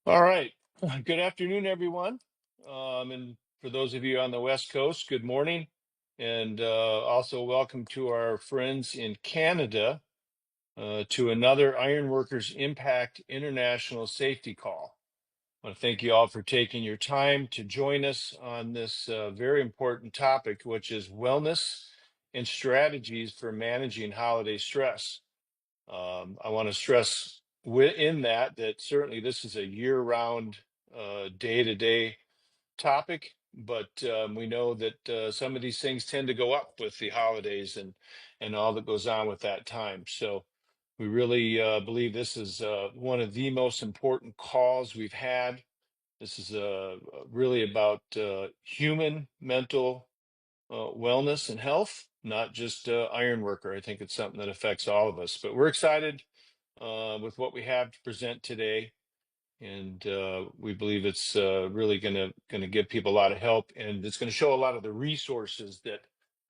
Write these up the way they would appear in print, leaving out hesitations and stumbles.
All right. Good afternoon, everyone. And for those of you on the West Coast, good morning. And also welcome to our friends in Canada to another Ironworkers Impact International Safety Call. I want to thank you all for taking your time to join us on this very important topic, which is wellness and strategies for managing holiday stress. I want to stress in that certainly this is a year-round, day-to-day topic, but we know that some of these things tend to go up with the holidays and all that goes on with that time. So we really believe this is one of the most important calls we've had. This is really about human mental wellness and health, not just iron worker. I think it's something that affects all of us. But we're excited with what we have to present today, and we believe it's really going to give people a lot of help, and it's going to show a lot of the resources that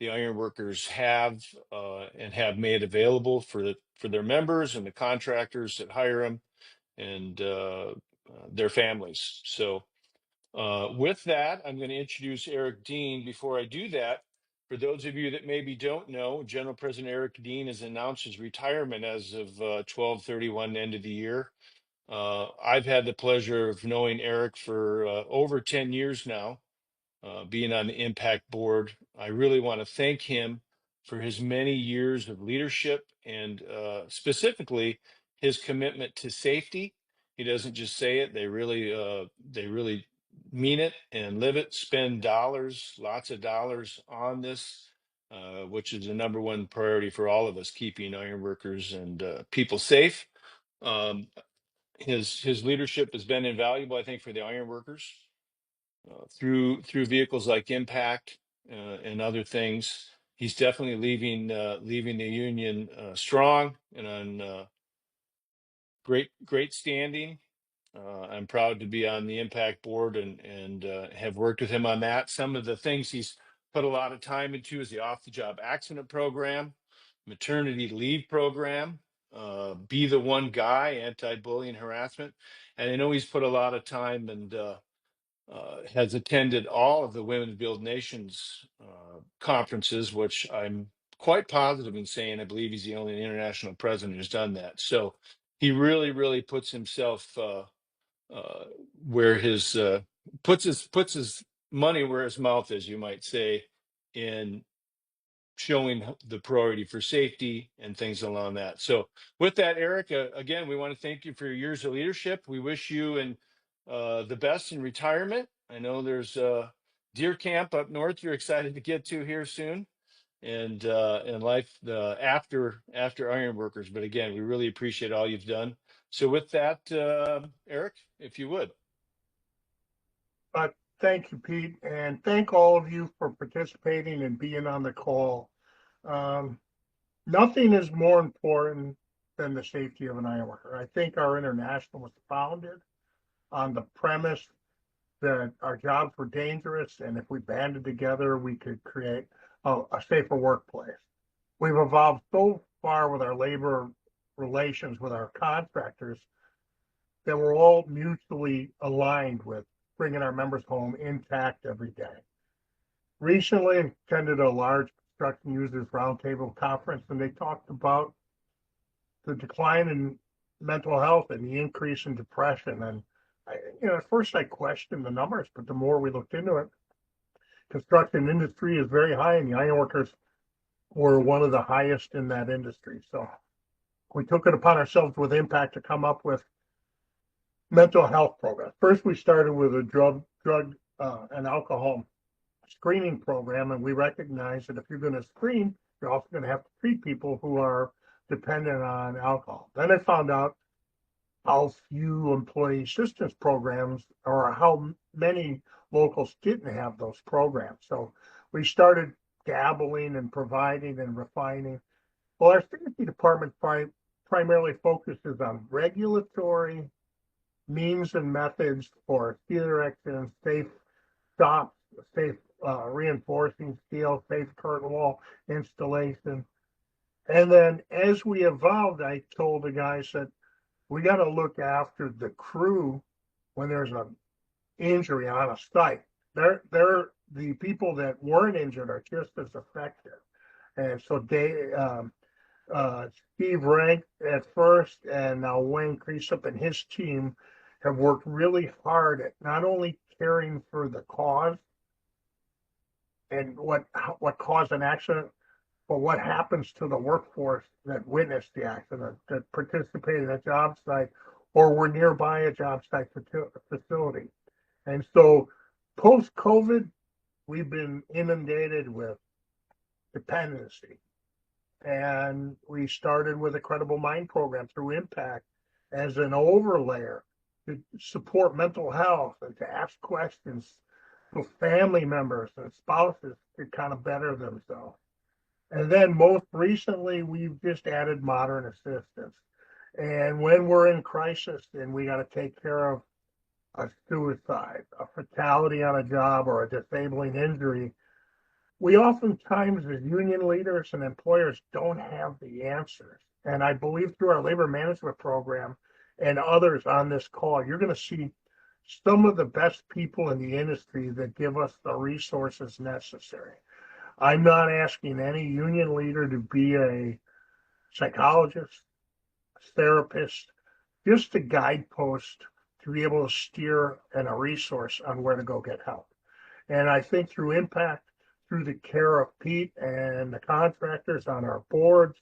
the iron workers have and have made available for their members and the contractors that hire them and their families. So with that, I'm going to introduce Eric Dean. Before I do that, for those of you that maybe don't know, General President Eric Dean has announced his retirement as of 12/31, end of the year. I've had the pleasure of knowing Eric for over 10 years now, being on the Impact Board. I really want to thank him for his many years of leadership and specifically his commitment to safety. He doesn't just say it; they really mean it and live it. Spend dollars, lots of dollars on this, which is the number one priority for all of us: keeping ironworkers and people safe. Um, his leadership has been invaluable, I think, for the ironworkers through vehicles like Impact and other things. He's definitely leaving the union strong and on great standing. I'm proud to be on the Impact Board and have worked with him on that. Some of the things he's put a lot of time into is the off-the-job accident program, maternity leave program, be the one guy, anti-bullying harassment, and I know he's put a lot of time and has attended all of the Women's Build Nations conferences, which I'm quite positive in saying I believe he's the only international president who's done that. So he really puts himself uh, where his puts his money where his mouth is, you might say, in showing the priority for safety and things along that. So with that, Eric, again, we want to thank you for your years of leadership. We wish you and the best in retirement. I know there's deer camp up north you're excited to get to here soon and life after ironworkers. But again, we really appreciate all you've done. So with that, Eric, if you would. But thank you, Pete, and thank all of you for participating and being on the call. Um, Nothing is more important than the safety of an ironworker. I think our international was founded on the premise that our jobs were dangerous, and if we banded together, we could create a safer workplace. We've evolved so far with our labor relations with our contractors that we're all mutually aligned with bringing our members home intact every day. Recently, I attended a large construction users roundtable conference, and they talked about the decline in mental health and the increase in depression. And at first I questioned the numbers, but the more we looked into it, construction industry is very high, and the ironworkers were one of the highest in that industry. So we took it upon ourselves with Impact to come up with mental health programs. First, we started with a drug and alcohol screening program, and we recognize that if you're going to screen, you're also going to have to treat people who are dependent on alcohol. Then I found out how few employee assistance programs or how many locals didn't have those programs. So we started dabbling and providing and refining. Well, our safety department primarily focuses on regulatory means and methods for theater accidents, safe stops, safe reinforcing steel, safe curtain wall installation. And then as we evolved, I told the guys that we got to look after the crew when there's an injury on a site. They're the people that weren't injured are just as effective. And so Steve Rank at first, and now Wayne Creasup and his team have worked really hard at not only caring for the cause and what caused an accident, but what happens to the workforce that witnessed the accident, that participated at a job site or were nearby a job site facility. And so post COVID, we've been inundated with dependency. And we started with a Credible Mind program through Impact as an overlayer to support mental health and to ask questions so family members and spouses could kind of better themselves. And then most recently, we've just added modern assistance. And when we're in crisis and we got to take care of a suicide, a fatality on a job, or a disabling injury, we oftentimes, as union leaders and employers, don't have the answers. And I believe through our labor management program and others on this call, you're going to see some of the best people in the industry that give us the resources necessary. I'm not asking any union leader to be a psychologist, therapist, just a guidepost to be able to steer and a resource on where to go get help. And I think through Impact, through the care of Pete and the contractors on our boards,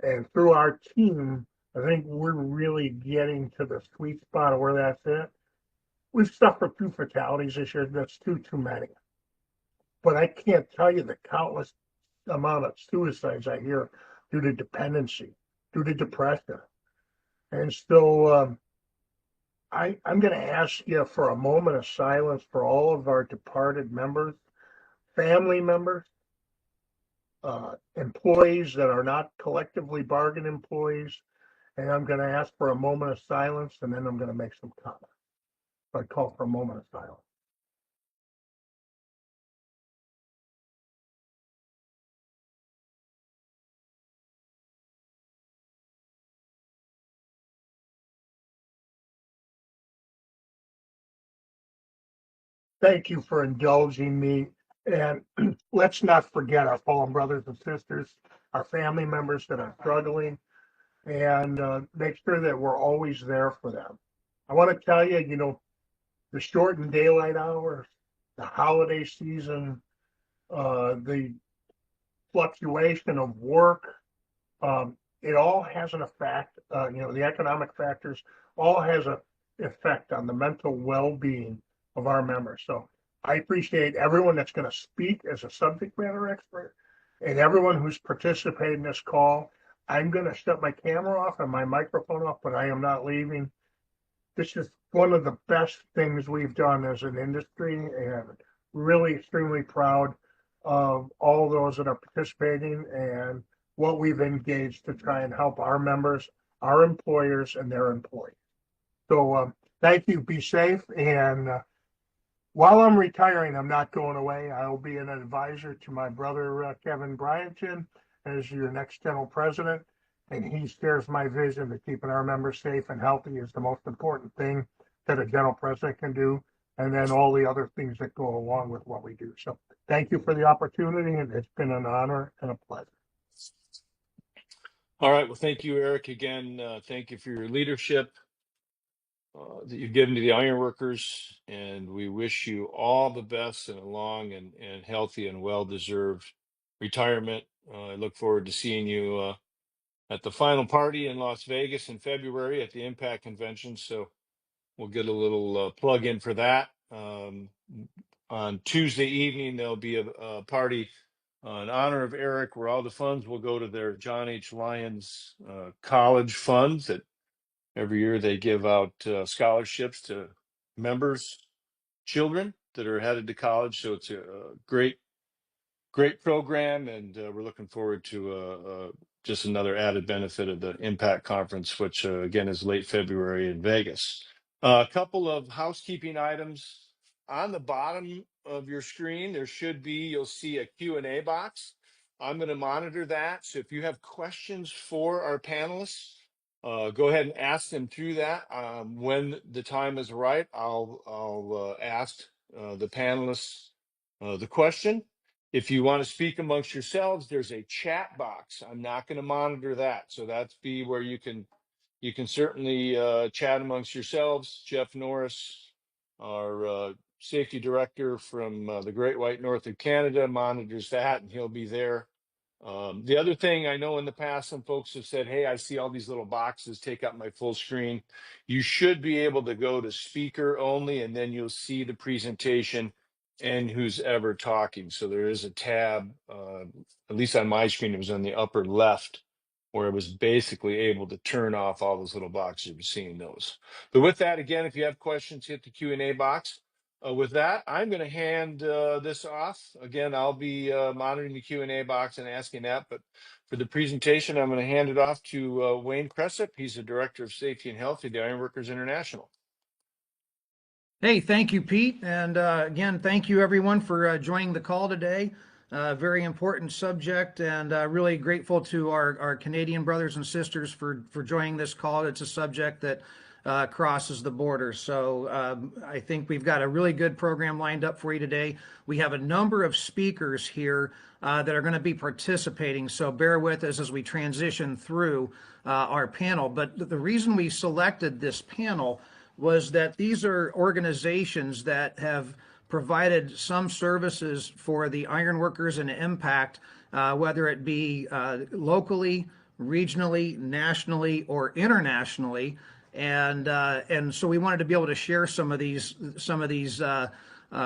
and through our team, I think we're really getting to the sweet spot of where that's at. We've suffered 2 fatalities this year. That's too many. But I can't tell you the countless amount of suicides I hear due to dependency, due to depression. And so I'm going to ask you for a moment of silence for all of our departed members, family members, employees that are not collectively bargain employees. And I'm going to ask for a moment of silence, and then I'm going to make some comments. So I call for a moment of silence. Thank you for indulging me. And let's not forget our fallen brothers and sisters, our family members that are struggling, and make sure that we're always there for them. I want to tell you, the shortened daylight hours, the holiday season, the fluctuation of work, it all has an effect. The economic factors all has an effect on the mental well-being of our members. So I appreciate everyone that's going to speak as a subject matter expert and everyone who's participated in this call. I'm going to shut my camera off and my microphone off, but I am not leaving. This is one of the best things we've done as an industry, and really extremely proud of all those that are participating and what we've engaged to try and help our members, our employers, and their employees. So thank you. Be safe. And while I'm retiring, I'm not going away. I'll be an advisor to my brother, Kevin Bryanton, as your next general president. And he shares my vision that keeping our members safe and healthy is the most important thing that a general president can do. And then all the other things that go along with what we do. So thank you for the opportunity. And it's been an honor and a pleasure. All right. Well, thank you, Eric. Again, thank you for your leadership that you've given to the ironworkers, and we wish you all the best in a long and healthy and well-deserved retirement. I look forward to seeing you at the final party in Las Vegas in February at the Impact Convention. So we'll get a little plug in for that. On Tuesday evening, there'll be a party in honor of Eric, where all the funds will go to their John H. Lyons College funds. That every year they give out scholarships to members' children that are headed to college. So it's a great program, and we're looking forward to just another added benefit of the Impact Conference, which again is late February in Vegas. A couple of housekeeping items. On the bottom of your screen, you'll see a Q&A box. I'm going to monitor that. So if you have questions for our panelists, go ahead and ask them through that. When the time is right, I'll ask the panelists the question. If you want to speak amongst yourselves, there's a chat box. I'm not going to monitor that, so that's be where you can certainly chat amongst yourselves. Jeff Norris, our safety director from the Great White North of Canada, monitors that, and he'll be there. The other thing I know in the past, some folks have said, hey, I see all these little boxes take up my full screen. You should be able to go to speaker only, and then you'll see the presentation and who's ever talking. So there is a tab, at least on my screen, it was on the upper left, where I was basically able to turn off all those little boxes. You're seeing those. But with that, again, if you have questions, hit the Q&A box. With that, I'm going to hand this off. Again, I'll be monitoring the Q&A box and asking that. But for the presentation, I'm going to hand it off to Wayne Cressup. He's the Director of Safety and Health at the Ironworkers International. Hey, thank you, Pete. And again, thank you everyone for joining the call today. Very important subject, and really grateful to our Canadian brothers and sisters for joining this call. It's a subject that crosses the border. So I think we've got a really good program lined up for you today. We have a number of speakers here that are going to be participating. So bear with us as we transition through our panel. But the reason we selected this panel was that these are organizations that have provided some services for the ironworkers and impact, whether it be locally, regionally, nationally, or internationally. And so we wanted to be able to share some of these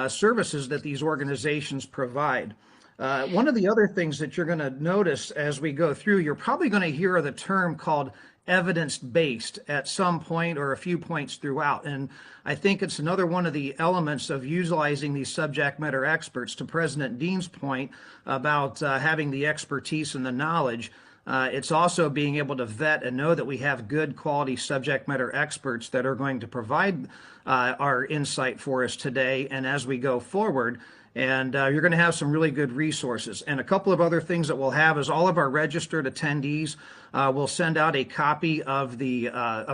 services that these organizations provide. One of the other things that you're going to notice as we go through, you're probably going to hear the term called evidence-based at some point or a few points throughout. And I think it's another one of the elements of utilizing these subject matter experts. To President Dean's point about having the expertise and the knowledge, it's also being able to vet and know that we have good quality subject matter experts that are going to provide our insight for us today and as we go forward. And you're going to have some really good resources. And a couple of other things that we'll have is all of our registered attendees will send out a copy of the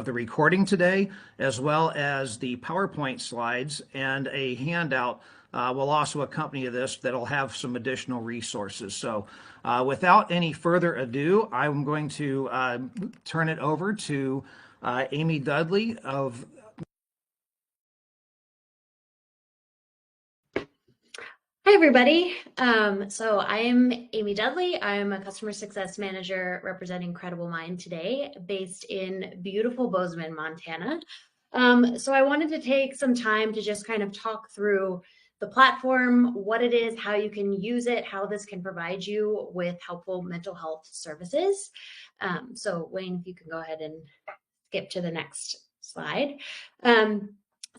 recording today, as well as the PowerPoint slides, and a handout will also accompany this that'll have some additional resources. So without any further ado, I'm going to turn it over to Amy Dudley of Hi, everybody. So I am Amy Dudley. I'm a customer success manager representing Credible Mind today, based in beautiful Bozeman, Montana. So I wanted to take some time to just kind of talk through the platform, what it is, how you can use it, how this can provide you with helpful mental health services. So Wayne, if you can go ahead and skip to the next slide.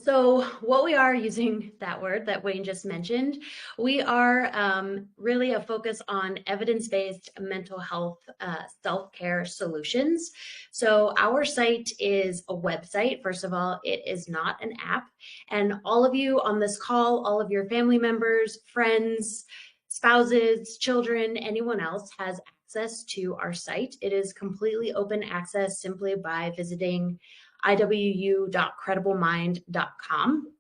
So what we are, using that word that Wayne just mentioned, we are really a focus on evidence-based mental health self-care solutions. So our site is a website. First of all, it is not an app. And all of you on this call, all of your family members, friends, spouses, children, anyone else has access to our site. It is completely open access simply by visiting iwu.credibleminde.com.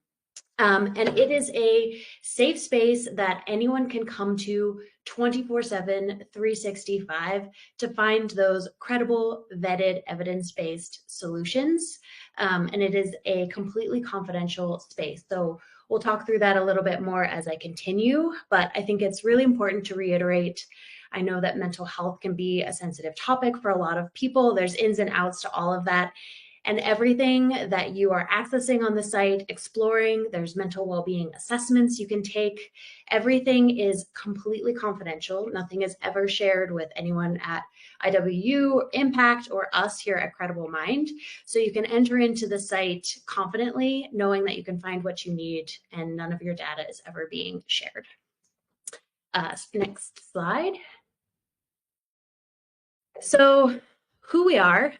And it is a safe space that anyone can come to 24/7, 365 to find those credible, vetted, evidence-based solutions. And it is a completely confidential space. So we'll talk through that a little bit more as I continue, but I think it's really important to reiterate. I know that mental health can be a sensitive topic for a lot of people. There's ins and outs to all of that. And everything that you are accessing on the site, exploring, there's mental well-being assessments you can take. Everything is completely confidential. Nothing is ever shared with anyone at IWU, Impact, or us here at Credible Mind. So you can enter into the site confidently, knowing that you can find what you need and none of your data is ever being shared. Next slide. So who we are.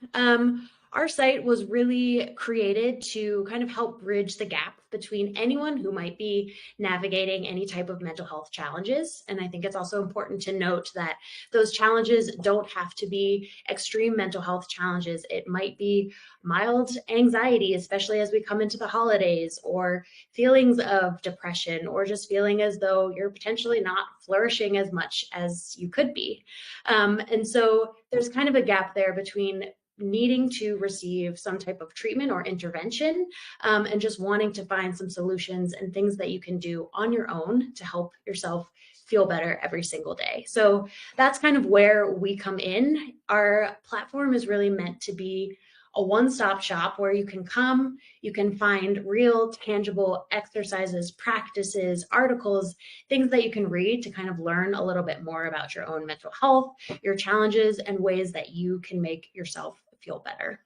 our site was really created to kind of help bridge the gap between anyone who might be navigating any type of mental health challenges. And I think it's also important to note that those challenges don't have to be extreme mental health challenges. It might be mild anxiety, especially as we come into the holidays, or feelings of depression, or just feeling as though you're potentially not flourishing as much as you could be. And so there's kind of a gap there between needing to receive some type of treatment or intervention, and just wanting to find some solutions and things that you can do on your own to help yourself feel better every single day. So that's kind of where we come in. Our platform is really meant to be a one-stop shop where you can come, you can find real, tangible exercises, practices, articles, things that you can read to kind of learn a little bit more about your own mental health, your challenges, and ways that you can make yourself feel better.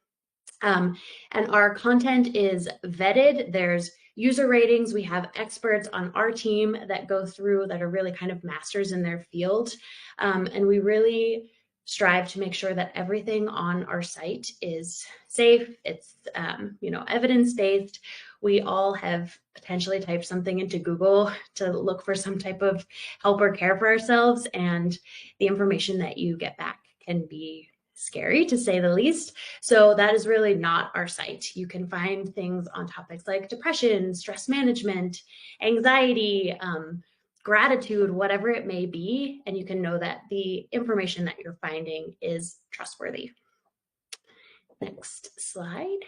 And our content is vetted. There's user ratings. We have experts on our team that go through that are really kind of masters in their field. And we really strive to make sure that everything on our site is safe. It's, evidence-based. We all have potentially typed something into Google to look for some type of help or care for ourselves. And the information that you get back can be scary, to say the least. So that is really not our site. You can find things on topics like depression, stress management, anxiety, gratitude, whatever it may be, and you can know that the information that you're finding is trustworthy. Next slide.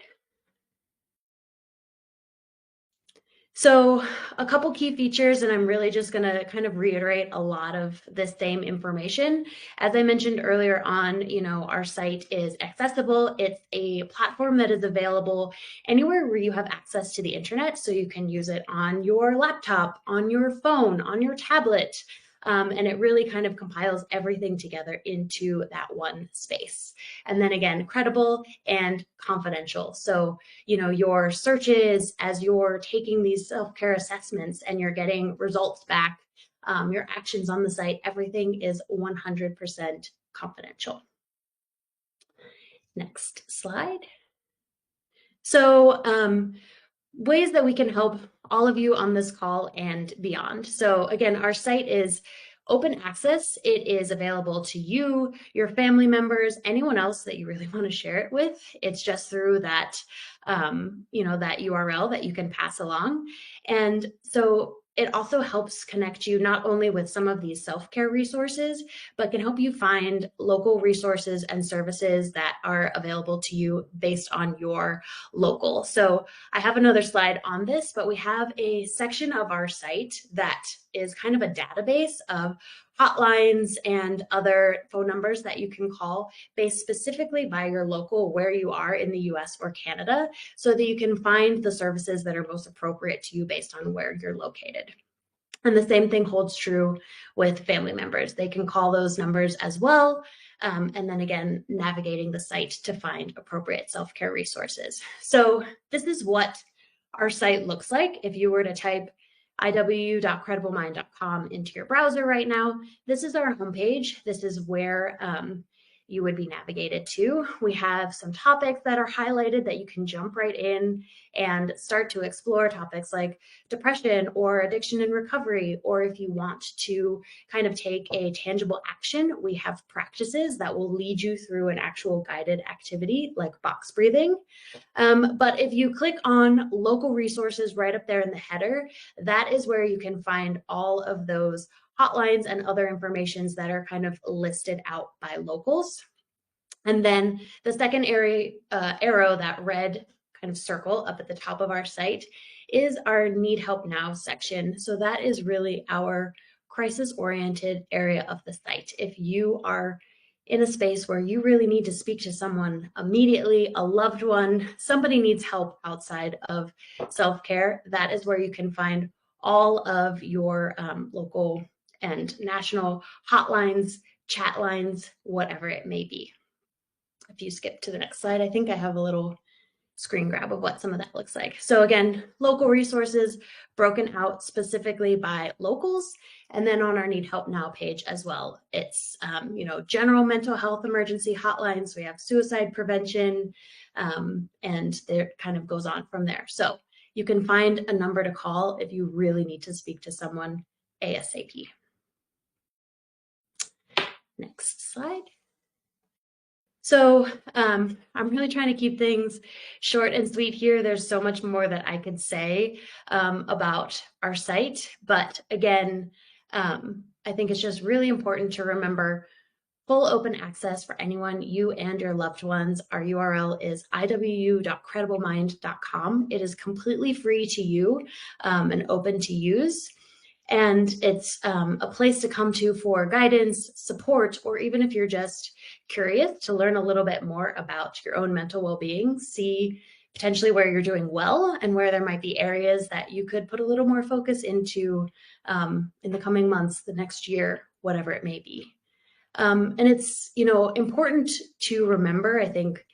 So a couple key features, and I'm really just going to kind of reiterate a lot of the same information. As I mentioned earlier on, our site is accessible. It's a platform that is available anywhere where you have access to the internet. So you can use it on your laptop, on your phone, on your tablet. And it really kind of compiles everything together into that one space. And then again, credible and confidential. So, your searches as you're taking these self-care assessments and you're getting results back, your actions on the site, everything is 100% confidential. Next slide. So, ways that we can help all of you on this call and beyond. So again, our site is open access. It is available to you, your family members, anyone else that you really want to share it with. It's just through that, that URL that you can pass along. And so it also helps connect you not only with some of these self-care resources, but can help you find local resources and services that are available to you based on your local. So I have another slide on this, but we have a section of our site that is kind of a database of hotlines and other phone numbers that you can call based specifically by your local, where you are in the US or Canada, so that you can find the services that are most appropriate to you based on where you're located. And the same thing holds true with family members. They can call those numbers as well. And then again, navigating the site to find appropriate self-care resources. So this is what our site looks like. If you were to type iw.crediblemine.com into your browser right now, this is our homepage. This is where you would be navigated to. We have some topics that are highlighted that you can jump right in and start to explore, topics like depression or addiction and recovery. Or if you want to kind of take a tangible action, we have practices that will lead you through an actual guided activity like box breathing. But if you click on local resources right up there in the header, that is where you can find all of those hotlines and other informations that are kind of listed out by locals. And then the second arrow, that red kind of circle up at the top of our site, is our Need Help Now section. So that is really our crisis-oriented area of the site. If you are in a space where you really need to speak to someone immediately, a loved one, somebody needs help outside of self-care, that is where you can find all of your local and national hotlines, chat lines, whatever it may be. If you skip to the next slide, I think I have a little screen grab of what some of that looks like. So again, local resources broken out specifically by locals. And then on our Need Help Now page as well, it's, general mental health emergency hotlines. We have suicide prevention, And there kind of goes on from there. So you can find a number to call if you really need to speak to someone ASAP. Next slide. So I'm really trying to keep things short and sweet here. There's so much more that I could say about our site. But again, I think it's just really important to remember full open access for anyone, you and your loved ones. Our URL is iwu.crediblemynd.com. It is completely free to you and open to use. And it's a place to come to for guidance, support, or even if you're just curious to learn a little bit more about your own mental well-being, see potentially where you're doing well and where there might be areas that you could put a little more focus into in the coming months, the next year, whatever it may be. And it's, important to remember, I think,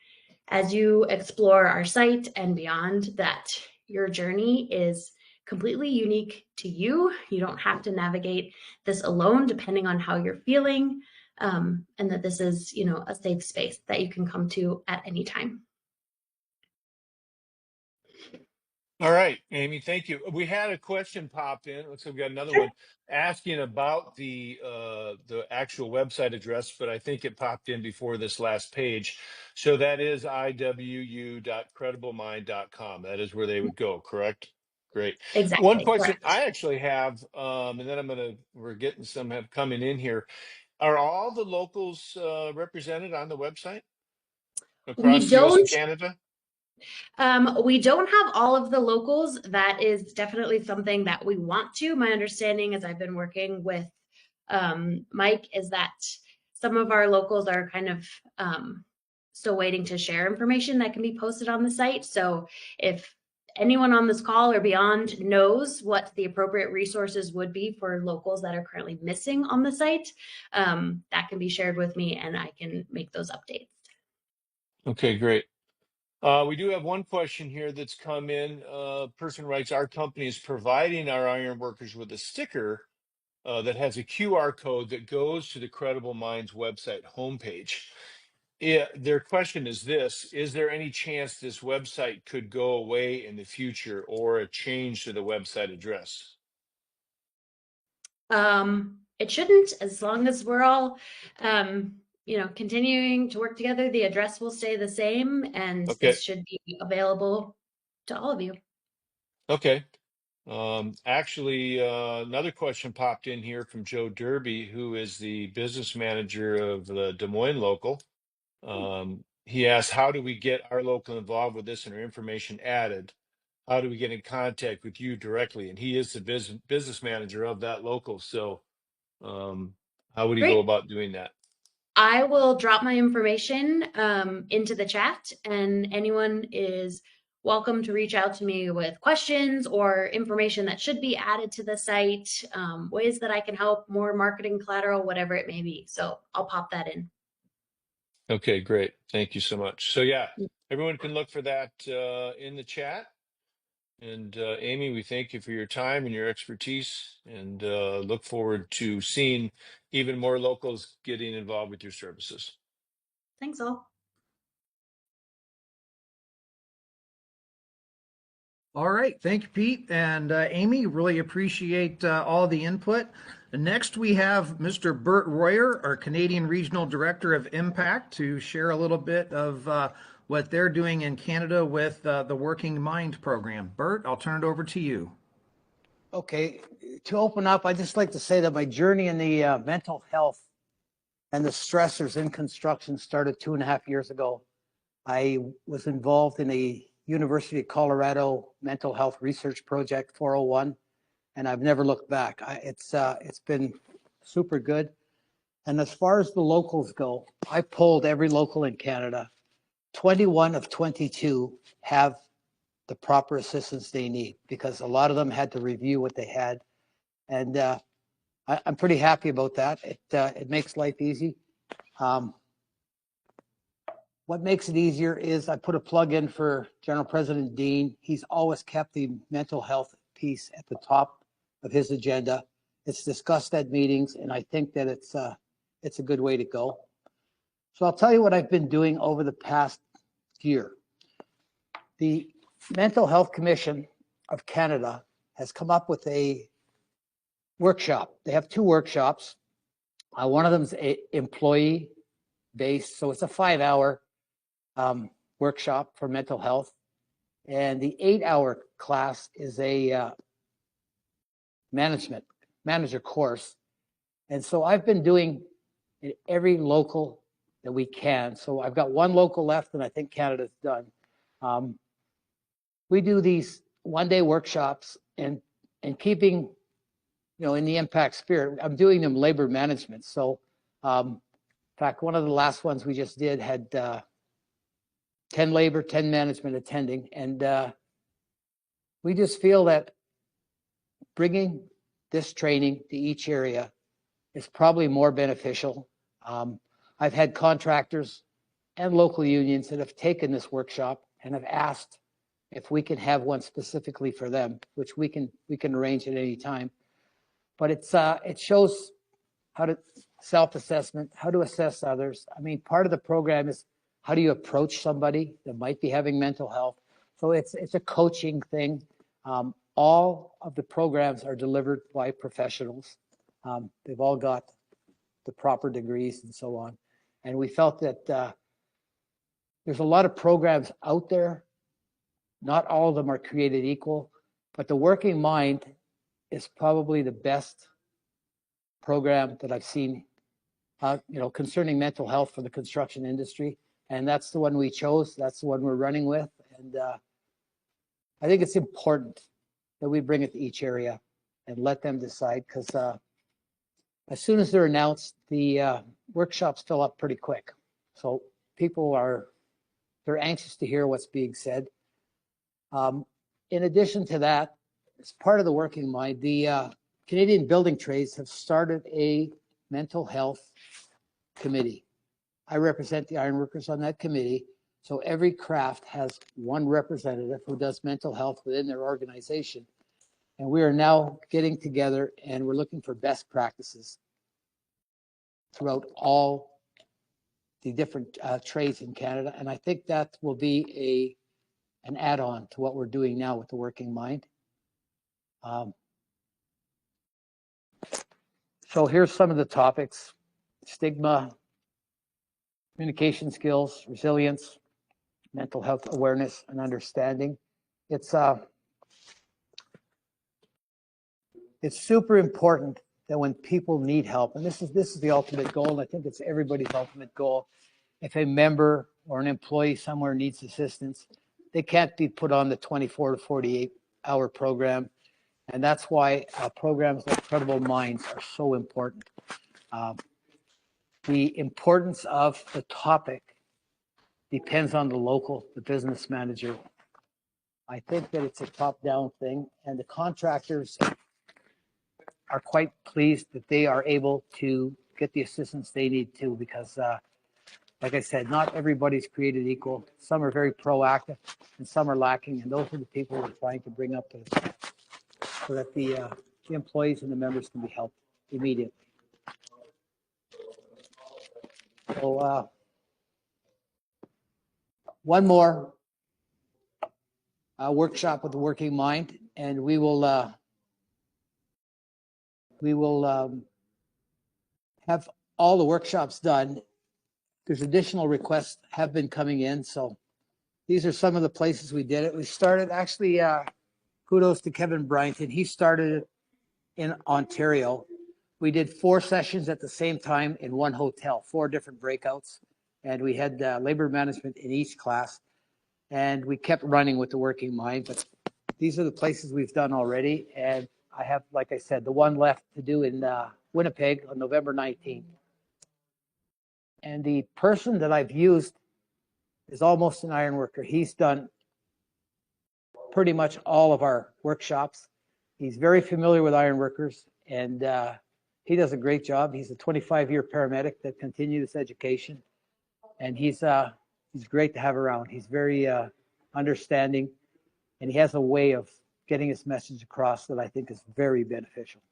as you explore our site and beyond, that your journey is completely unique to you. You don't have to navigate this alone, depending on how you're feeling, and that this is, a safe space that you can come to at any time. All right, Amy, thank you. We had a question popped in. Looks like we got another one asking about the actual website address, but I think it popped in before this last page. So that is iwu.crediblemynd.com. That is where they would go, correct? Great. Exactly. One question Correct. I actually have, and then we're getting some have coming in here. Are all the locals represented on the website across the US and Canada? We don't have all of the locals. That is definitely something that we want to. My understanding, as I've been working with Mike, is that some of our locals are kind of still waiting to share information that can be posted on the site. So if anyone on this call or beyond knows what the appropriate resources would be for locals that are currently missing on the site, that can be shared with me and I can make those updates. Okay, great. We do have one question here that's come in. Person writes, our company is providing our iron workers with a sticker that has a QR code that goes to the Credible Minds website homepage. Their question is this: is there any chance this website could go away in the future or a change to the website address? It shouldn't, as long as we're all continuing to work together. The address will stay the same, and this should be available to all of you. Okay. Actually, another question popped in here from Joe Derby, who is the business manager of the Des Moines local. He asked, how do we get our local involved with this and our information added? How do we get in contact with you directly? And he is the business manager of that local. So how would he go about doing that? I will drop my information into the chat, and anyone is welcome to reach out to me with questions or information that should be added to the site, ways that I can help, more marketing collateral, whatever it may be. So I'll pop that in. Okay, great. Thank you so much. So yeah, everyone can look for that in the chat. And Amy, we thank you for your time and your expertise, and look forward to seeing even more locals getting involved with your services. Thanks all. All right. Thank you, Pete and Amy. Really appreciate all the input. Next, we have Mr. Bert Royer, our Canadian Regional Director of Impact, to share a little bit of what they're doing in Canada with the Working Mind program. Bert, I'll turn it over to you. Okay. To open up, I'd just like to say that my journey in the mental health and the stressors in construction started 2.5 years ago. I was involved in a University of Colorado mental health research project, 401, and I've never looked back. It's been super good. And as far as the locals go, I polled every local in Canada. 21 of 22 have the proper assistance they need, because a lot of them had to review what they had. And I'm pretty happy about that. It makes life easy. What makes it easier is I put a plug in for General President Dean. He's always kept the mental health piece at the top of his agenda. It's discussed at meetings, and I think that it's a good way to go. So I'll tell you what I've been doing over the past year. The Mental Health Commission of Canada has come up with a workshop. They have 2 workshops. One of them is employee based, so it's a 5-hour workshop for mental health. And the 8-hour class is a manager course. And so I've been doing in every local that we can. So I've got 1 local left, and I think Canada's done. We do these one-day workshops, and keeping, in the impact spirit, I'm doing them labor management. So, in fact, one of the last ones we just did had 10 labor, 10 management attending, and we just feel that bringing this training to each area is probably more beneficial. I've had contractors and local unions that have taken this workshop and have asked if we can have one specifically for them, which we can arrange at any time. But it shows how to self-assessment, how to assess others. I mean, part of the program is how do you approach somebody that might be having mental health. So it's a coaching thing. All of the programs are delivered by professionals. They've all got the proper degrees and so on. And we felt that there's a lot of programs out there. Not all of them are created equal, but the Working Mind is probably the best program that I've seen, concerning mental health for the construction industry. And that's the one we chose. That's the one we're running with. And I think it's important that we bring it to each area and let them decide, because as soon as they're announced, the workshops fill up pretty quick. So people they're anxious to hear what's being said. In addition to that, as part of the Working Mind, the Canadian Building Trades have started a mental health committee. I represent the ironworkers on that committee. So every craft has one representative who does mental health within their organization. And we are now getting together and we're looking for best practices throughout all the different trades in Canada. And I think that will be an add-on to what we're doing now with the Working Mind. So here's some of the topics: stigma, communication skills, resilience, mental health awareness and understanding. It's super important that when people need help, and this is the ultimate goal, and I think it's everybody's ultimate goal. If a member or an employee somewhere needs assistance, they can't be put on the 24 to 48-hour program. And that's why programs like Credible Minds are so important. The importance of the topic depends on the business manager. I think that it's a top-down thing, and the contractors are quite pleased that they are able to get the assistance they need to, because like I said, not everybody's created equal. Some are very proactive and some are lacking, and those are the people we're trying to bring up to so that the employees and the members can be helped immediately. So one more workshop with the Working Mind, and we will have all the workshops done. There's additional requests have been coming in, so these are some of the places we did it. We started actually. Kudos to Kevin Bryant. He started in Ontario. We did 4 sessions at the same time in one hotel, 4 different breakouts. And we had labor management in each class. And we kept running with the Working Mind. But these are the places we've done already. And I have, like I said, the one left to do in Winnipeg on November 19th. And the person that I've used is almost an iron worker. He's done pretty much all of our workshops. He's very familiar with ironworkers, and he does a great job. He's a 25-year paramedic that continued his education, and he's great to have around. He's very understanding, and he has a way of getting his message across that I think is very beneficial.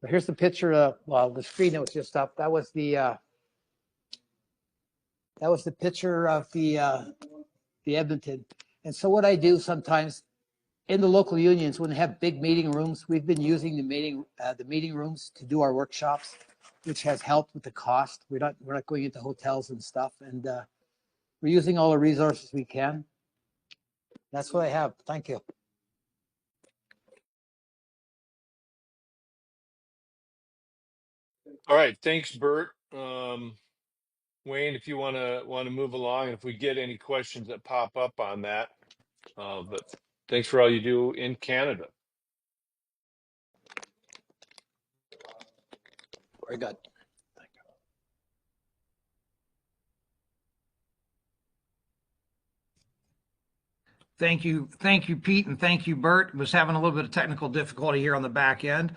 So here's the picture of, the screen that was just up. That was the That was the picture of the Edmonton. And so what I do sometimes in the local unions, when they have big meeting rooms, we've been using the meeting rooms to do our workshops, which has helped with the cost. We're not going into hotels and stuff, and we're using all the resources we can. That's what I have. Thank you. All right, thanks, Bert. Wayne, if you want to move along, if we get any questions that pop up on that, but thanks for all you do in Canada. Very good. Thank you, Pete, and thank you, Bert. Was having a little bit of technical difficulty here on the back end.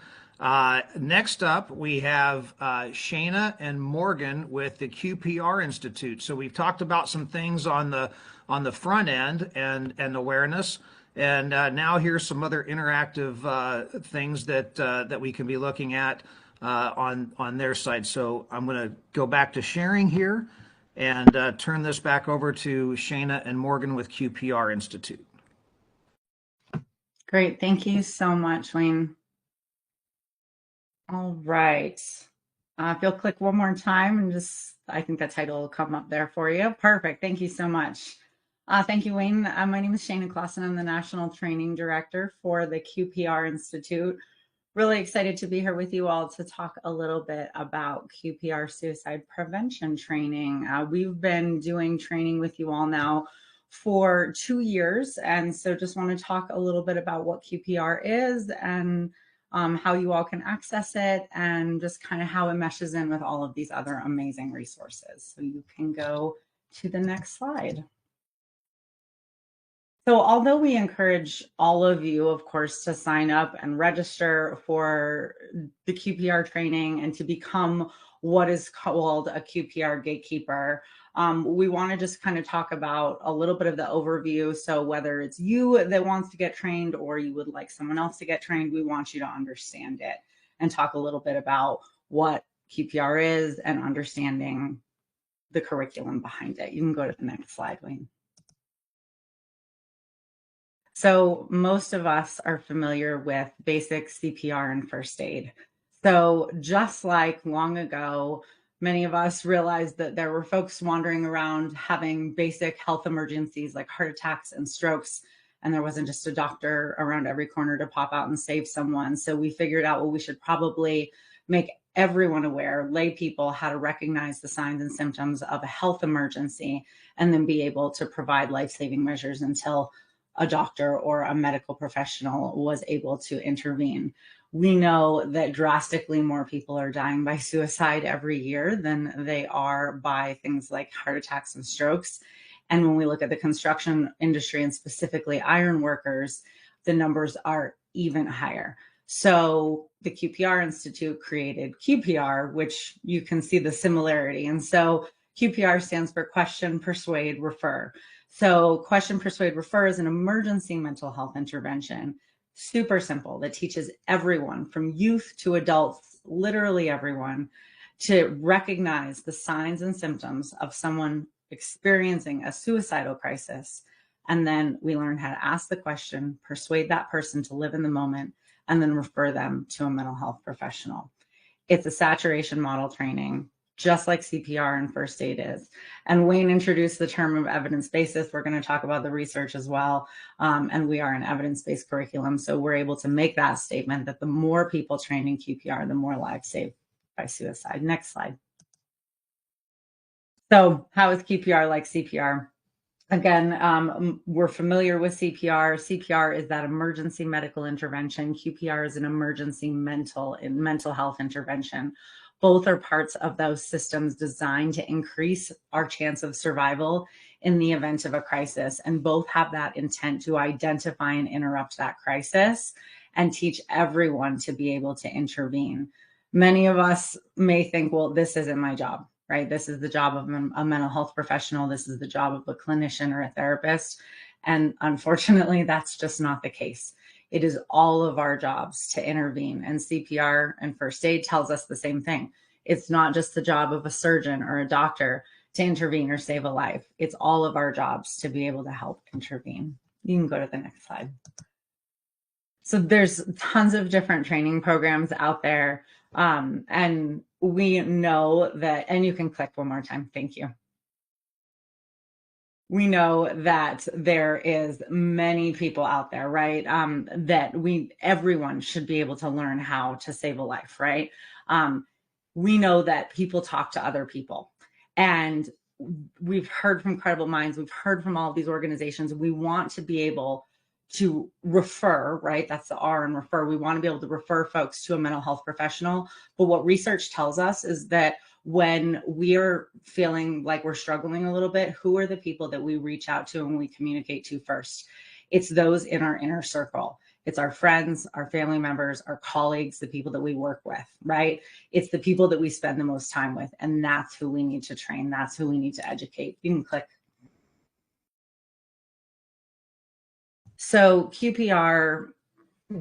Next up, we have Shana and Morgan with the QPR Institute. So we've talked about some things on the front end and awareness, and now here's some other interactive things that we can be looking at on their side. So I'm going to go back to sharing here and turn this back over to Shana and Morgan with QPR Institute. Great. Thank you so much, Wayne. All right. If you'll click one more time and I think that title will come up there for you. Perfect. Thank you so much. Thank you, Wayne. My name is Shana Clausen. I'm the National Training Director for the QPR Institute. Really excited to be here with you all to talk a little bit about QPR suicide prevention training. We've been doing training with you all now for 2 years. And so just want to talk a little bit about what QPR is and how you all can access it and just kind of how it meshes in with all of these other amazing resources. So you can go to the next slide. So although we encourage all of you, of course, to sign up and register for the QPR training and to become what is called a QPR gatekeeper, we want to just kind of talk about a little bit of the overview. So whether it's you that wants to get trained or you would like someone else to get trained, we want you to understand it and talk a little bit about what QPR is and understanding the curriculum behind it. You can go to the next slide, Wayne. So most of us are familiar with basic CPR and first aid. So just like long ago, many of us realized that there were folks wandering around having basic health emergencies like heart attacks and strokes, and there wasn't just a doctor around every corner to pop out and save someone. So we figured out, well, we should probably make everyone aware, lay people, how to recognize the signs and symptoms of a health emergency and then be able to provide life-saving measures until a doctor or a medical professional was able to intervene. We know that drastically more people are dying by suicide every year than they are by things like heart attacks and strokes. And when we look at the construction industry and specifically iron workers, the numbers are even higher. So the QPR Institute created QPR, which you can see the similarity. And so QPR stands for Question, Persuade, Refer. So Question, Persuade, Refer is an emergency mental health intervention. Super simple, that teaches everyone from youth to adults, literally everyone, to recognize the signs and symptoms of someone experiencing a suicidal crisis. And then we learn how to ask the question, persuade that person to live in the moment, and then refer them to a mental health professional. It's a saturation model training, just like CPR and first aid is. And Wayne introduced the term of evidence basis. We're going to talk about the research as well. And we are an evidence-based curriculum. So we're able to make that statement that the more people trained in QPR, the more lives saved by suicide. Next slide. So how is QPR like CPR? Again, we're familiar with CPR. CPR is that emergency medical intervention. QPR is an emergency mental health intervention. Both are parts of those systems designed to increase our chance of survival in the event of a crisis. And both have that intent to identify and interrupt that crisis and teach everyone to be able to intervene. Many of us may think, well, this isn't my job, right? This is the job of a mental health professional. This is the job of a clinician or a therapist. And unfortunately, that's just not the case. It is all of our jobs to intervene. And CPR and first aid tells us the same thing. It's not just the job of a surgeon or a doctor. to intervene or save a life. It's all of our jobs to be able to help intervene. You can go to the next slide. So there's tons of different training programs out there. And we know that, and you can click one more time. Thank you. We know that there is many people out there, right? That everyone should be able to learn how to save a life, right? We know that people talk to other people, and we've heard from Credible Minds, we've heard from all of these organizations. We want to be able to refer, right? That's the R in refer. We want to be able to refer folks to a mental health professional. But what research tells us is that when we are feeling like we're struggling a little bit, who are the people that we reach out to and we communicate to first? It's those in our inner circle. It's our friends, our family members, our colleagues, the people that we work with, right? It's the people that we spend the most time with. And that's who we need to train. That's who we need to educate. You can click. So QPR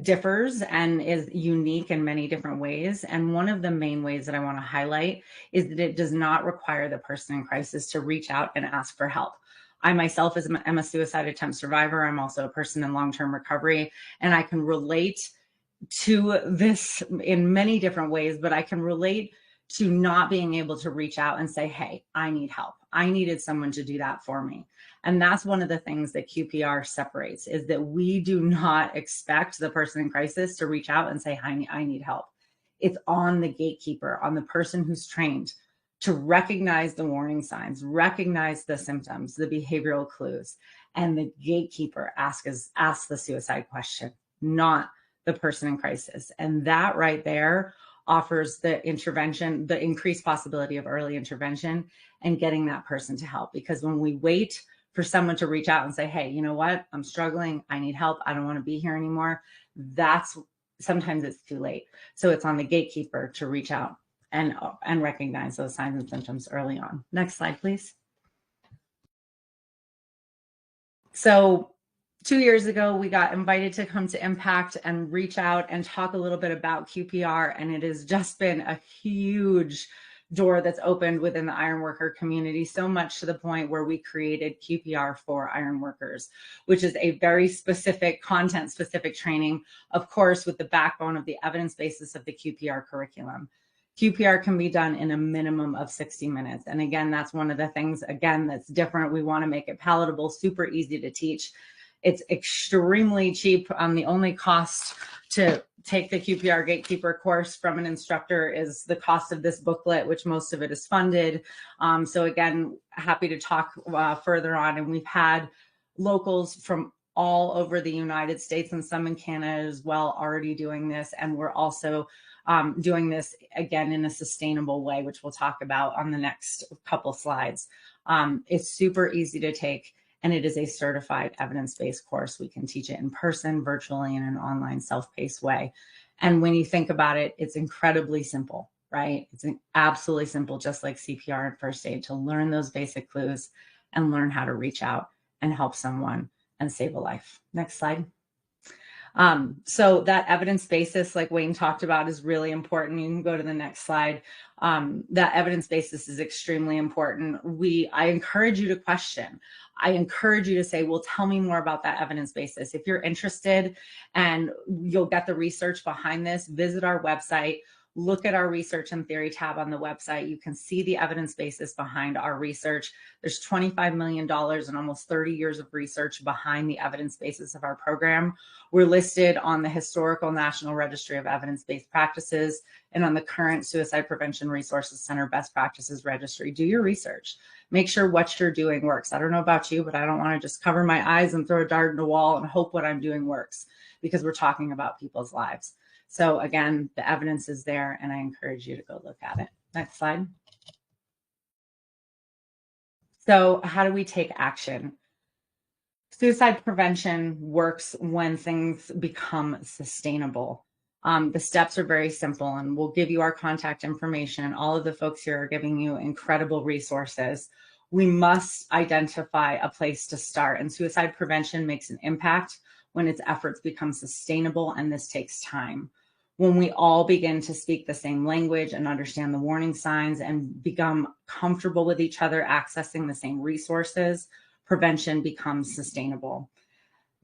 differs and is unique in many different ways. And one of the main ways that I want to highlight is that it does not require the person in crisis to reach out and ask for help. I myself am a suicide attempt survivor. I'm also a person in long-term recovery, and I can relate to this in many different ways, but I can relate to not being able to reach out and say, hey, I need help. I needed someone to do that for me. And that's one of the things that QPR separates, is that we do not expect the person in crisis to reach out and say, I need help. It's on the gatekeeper, on the person who's trained to recognize the warning signs, recognize the symptoms, the behavioral clues, and the gatekeeper asks the suicide question, not the person in crisis. And that right there offers the intervention, the increased possibility of early intervention and getting that person to help. Because when we wait for someone to reach out and say, hey, you know what, I'm struggling, I need help, I don't want to be here anymore, sometimes it's too late. So it's on the gatekeeper to reach out and recognize those signs and symptoms early on. Next slide, please. So 2 years ago, we got invited to come to Impact and reach out and talk a little bit about QPR. And it has just been a huge door that's opened within the ironworker community, so much to the point where we created QPR for ironworkers, which is a very specific, content-specific training, of course, with the backbone of the evidence basis of the QPR curriculum. QPR can be done in a minimum of 60 minutes. And again, that's one of the things, again, that's different. We want to make it palatable, super easy to teach. It's extremely cheap. The only cost to take the QPR Gatekeeper course from an instructor is the cost of this booklet, which most of it is funded. So again, happy to talk further on. And we've had locals from all over the United States and some in Canada as well already doing this. And we're also doing this again in a sustainable way, which we'll talk about on the next couple slides. It's super easy to take, and it is a certified evidence-based course. We can teach it in person, virtually, in an online self-paced way. And when you think about it, it's incredibly simple, right? It's absolutely simple, just like CPR and first aid, to learn those basic clues and learn how to reach out and help someone and save a life. Next slide. So that evidence basis, like Wayne talked about, is really important. You can go to the next slide. That evidence basis is extremely important. I encourage you to question. I encourage you to say, well, tell me more about that evidence basis. If you're interested and you'll get the research behind this, visit our website. Look at our research and theory tab on the website. You can see the evidence basis behind our research. There's $25 million and almost 30 years of research behind the evidence basis of our program. We're listed on the historical National Registry of Evidence-Based Practices and on the current Suicide Prevention Resources Center Best Practices Registry. Do your research. Make sure what you're doing works. I don't know about you, but I don't want to just cover my eyes and throw a dart in the wall and hope what I'm doing works, because we're talking about people's lives. So again, the evidence is there, and I encourage you to go look at it. Next slide. So how do we take action? Suicide prevention works when things become sustainable. The steps are very simple, and we'll give you our contact information. All of the folks here are giving you incredible resources. We must identify a place to start, and suicide prevention makes an impact when its efforts become sustainable, and this takes time. When we all begin to speak the same language and understand the warning signs and become comfortable with each other accessing the same resources, prevention becomes sustainable.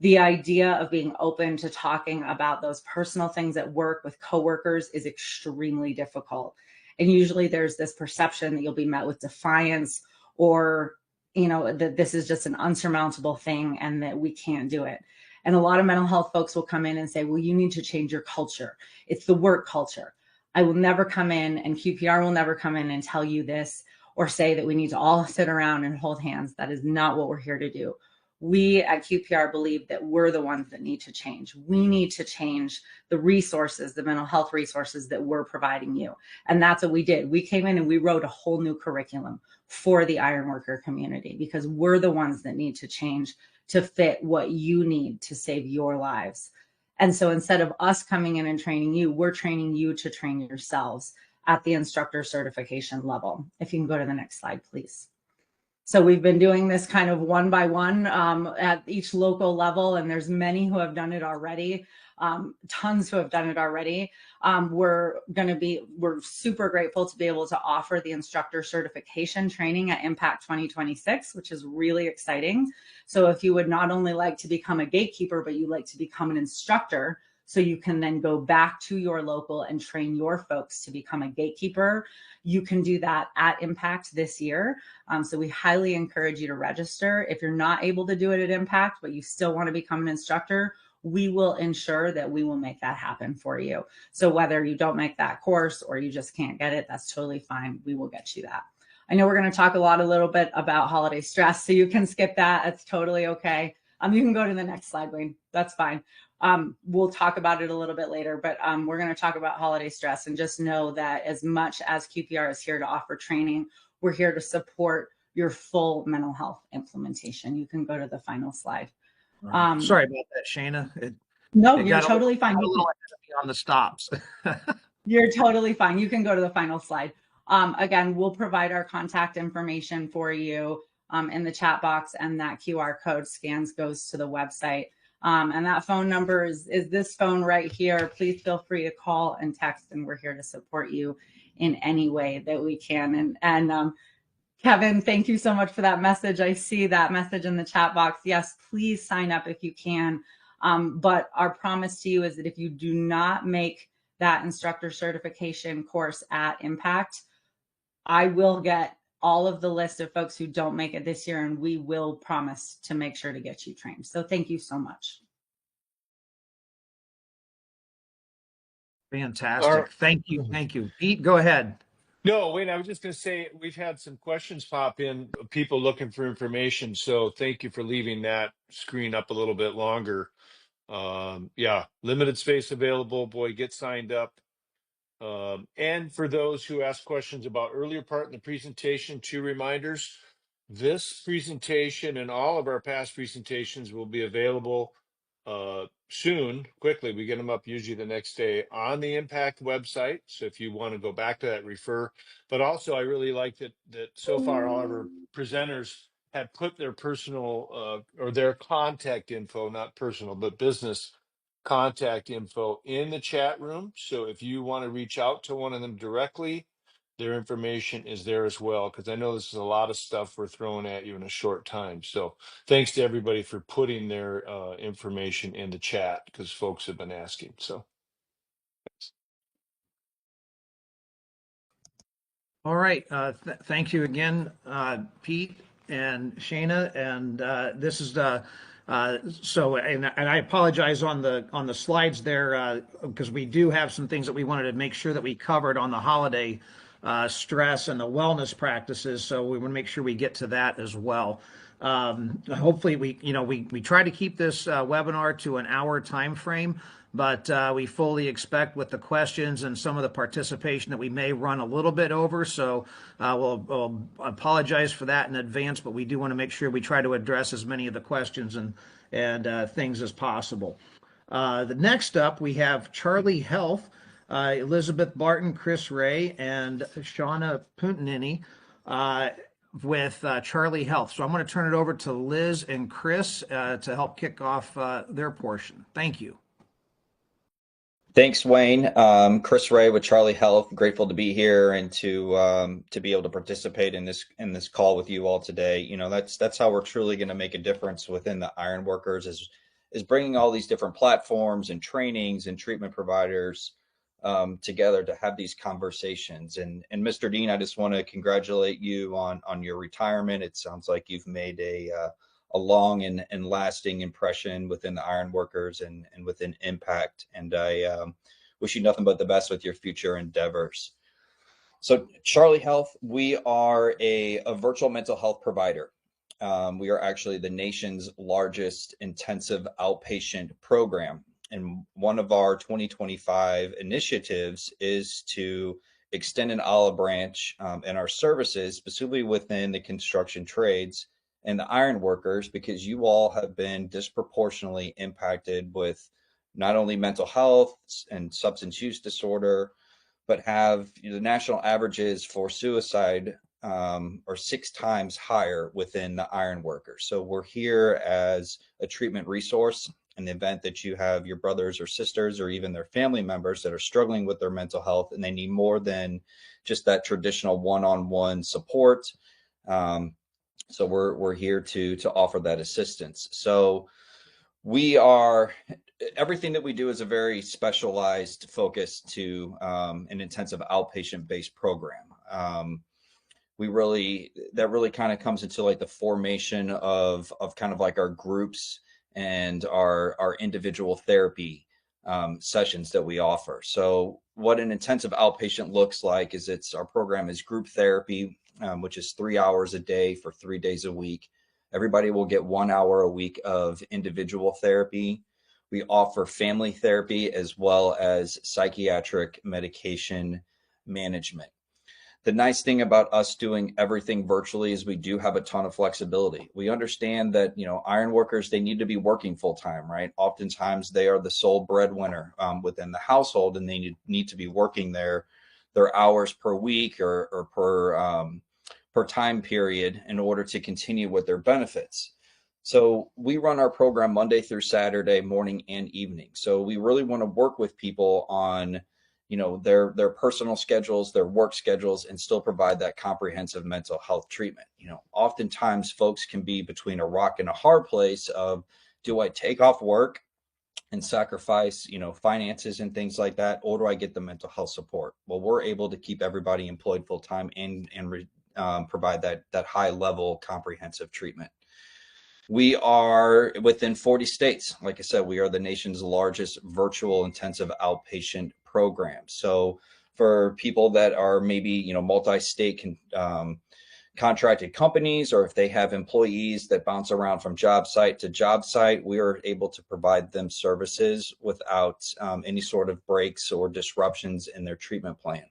The idea of being open to talking about those personal things at work with coworkers is extremely difficult. And usually there's this perception that you'll be met with defiance, or, you know, that this is just an unsurmountable thing and that we can't do it. And a lot of mental health folks will come in and say, well, you need to change your culture. It's the work culture. I will never come in, and QPR will never come in and tell you this or say that we need to all sit around and hold hands. That is not what we're here to do. We at QPR believe that we're the ones that need to change. We need to change the resources, the mental health resources that we're providing you. And that's what we did. We came in and we wrote a whole new curriculum for the ironworker community, because we're the ones that need to change to fit what you need to save your lives. And so instead of us coming in and training you, we're training you to train yourselves at the instructor certification level. If you can go to the next slide, please. So we've been doing this kind of one by one at each local level, and there's many who have done it already, tons who have done it already. We're super grateful to be able to offer the instructor certification training at Impact 2026, which is really exciting. So if you would not only like to become a gatekeeper, but you like to become an instructor, so you can then go back to your local and train your folks to become a gatekeeper, you can do that at Impact this year. So we highly encourage you to register. If you're not able to do it at Impact, but you still want to become an instructor, we will ensure that we will make that happen for you. So whether you don't make that course or you just can't get it, that's totally fine. We will get you that. I know we're going to talk a little bit about holiday stress, so you can skip that. It's totally okay. You can go to the next slide, Wayne. That's fine. We'll talk about it a little bit later, but we're going to talk about holiday stress, and just know that as much as QPR is here to offer training, we're here to support your full mental health implementation. You can go to the final slide. Sorry about that, Shana. No, you're totally fine. A little on the stops. You're totally fine. You can go to the final slide. Again, we'll provide our contact information for you in the chat box, and that QR code goes to the website. And that phone number is this phone right here. Please feel free to call and text, and we're here to support you in any way that we can. And Kevin, thank you so much for that message. I see that message in the chat box. Yes, please sign up if you can. But our promise to you is that if you do not make that instructor certification course at Impact, I will get all of the list of folks who don't make it this year, and we will promise to make sure to get you trained. So thank you so much. Fantastic. Thank you. Thank you. Pete, go ahead. No, wait, I was just going to say, we've had some questions pop in, people looking for information. So thank you for leaving that screen up a little bit longer. Yeah, limited space available. Boy, get signed up. And for those who asked questions about earlier part in the presentation, 2 reminders. This presentation and all of our past presentations will be available soon, quickly. We get them up usually the next day on the Impact website. So if you want to go back to that, refer. But also, I really like that so far all of our presenters have put their personal or their contact info, not personal, but business contact info in the chat room. So if you want to reach out to one of them directly, their information is there as well, because I know this is a lot of stuff we're throwing at you in a short time. So thanks to everybody for putting their information in the chat, because folks have been asking. So thanks. All right. Thank you again, Pete and Shana. And this is so, and I apologize on the slides there because we do have some things that we wanted to make sure that we covered on the holiday stress and the wellness practices. So we want to make sure we get to that as well. Hopefully we try to keep this webinar to an hour time frame, but we fully expect with the questions and some of the participation that we may run a little bit over. So we'll apologize for that in advance, but we do want to make sure we try to address as many of the questions and things as possible. The next up, we have Charlie Health, Elizabeth Barton, Chris Ray, and Shauna Puntanini with Charlie Health. So I'm going to turn it over to Liz and Chris to help kick off their portion. Thank you. Thanks, Wayne. Chris Ray with Charlie Health. Grateful to be here and to be able to participate in this call with you all today. You know, that's how we're truly going to make a difference within the Ironworkers is bringing all these different platforms and trainings and treatment providers together to have these conversations. And Mr. Dean, I just want to congratulate you on your retirement. It sounds like you've made a long and lasting impression within the Ironworkers and within Impact. And I wish you nothing but the best with your future endeavors. So Charlie Health, we are a virtual mental health provider. We are actually the nation's largest intensive outpatient program. And one of our 2025 initiatives is to extend an olive branch in our services, specifically within the construction trades and the Ironworkers, because you all have been disproportionately impacted with not only mental health and substance use disorder, but have the national averages for suicide are 6 times higher within the Ironworkers. So we're here as a treatment resource in the event that you have your brothers or sisters or even their family members that are struggling with their mental health and they need more than just that traditional one-on-one support. So we're here to offer that assistance. So everything that we do is a very specialized focus to an intensive outpatient based program. That really kind of comes into like the formation of kind of like our groups and our individual therapy sessions that we offer. So what an intensive outpatient looks like is our program is group therapy, which is 3 hours a day for 3 days a week. Everybody will get 1 hour a week of individual therapy. We offer family therapy as well as psychiatric medication management. The nice thing about us doing everything virtually is we do have a ton of flexibility. We understand that, Ironworkers, they need to be working full time, right? Oftentimes they are the sole breadwinner within the household, and they need to be working their hours per week or per time period in order to continue with their benefits. So we run our program Monday through Saturday, morning and evening. So we really want to work with people on their personal schedules, their work schedules, and still provide that comprehensive mental health treatment. Oftentimes folks can be between a rock and a hard place of, do I take off work and sacrifice, finances and things like that, or do I get the mental health support? Well, we're able to keep everybody employed full time and provide that high level comprehensive treatment. We are within 40 states. Like I said, we are the nation's largest virtual intensive outpatient program. So for people that are maybe, multi-state contracted companies, or if they have employees that bounce around from job site to job site, we are able to provide them services without any sort of breaks or disruptions in their treatment plan.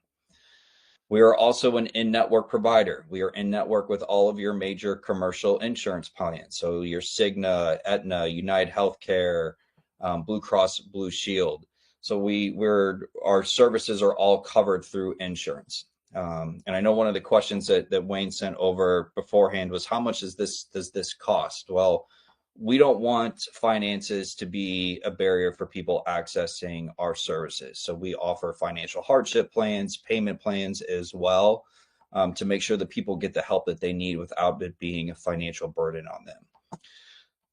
We are also an in-network provider. We are in-network with all of your major commercial insurance plans. So your Cigna, Aetna, United Healthcare, Blue Cross Blue Shield. So our services are all covered through insurance. And I know one of the questions that Wayne sent over beforehand was, how much does this cost? Well, we don't want finances to be a barrier for people accessing our services. So we offer financial hardship plans, payment plans as well, to make sure that people get the help that they need without it being a financial burden on them.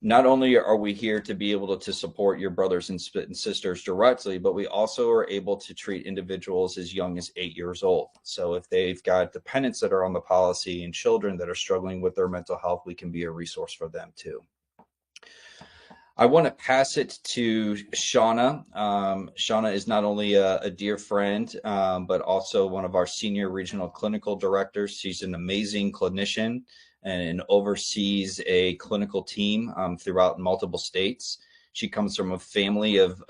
Not only are we here to be able to support your brothers and sisters directly, but we also are able to treat individuals as young as 8 years old. So if they've got dependents that are on the policy and children that are struggling with their mental health, we can be a resource for them too. I want to pass it to Shauna. Shauna is not only a dear friend, but also one of our senior regional clinical directors. She's an amazing clinician and oversees a clinical team throughout multiple states. She comes from a family of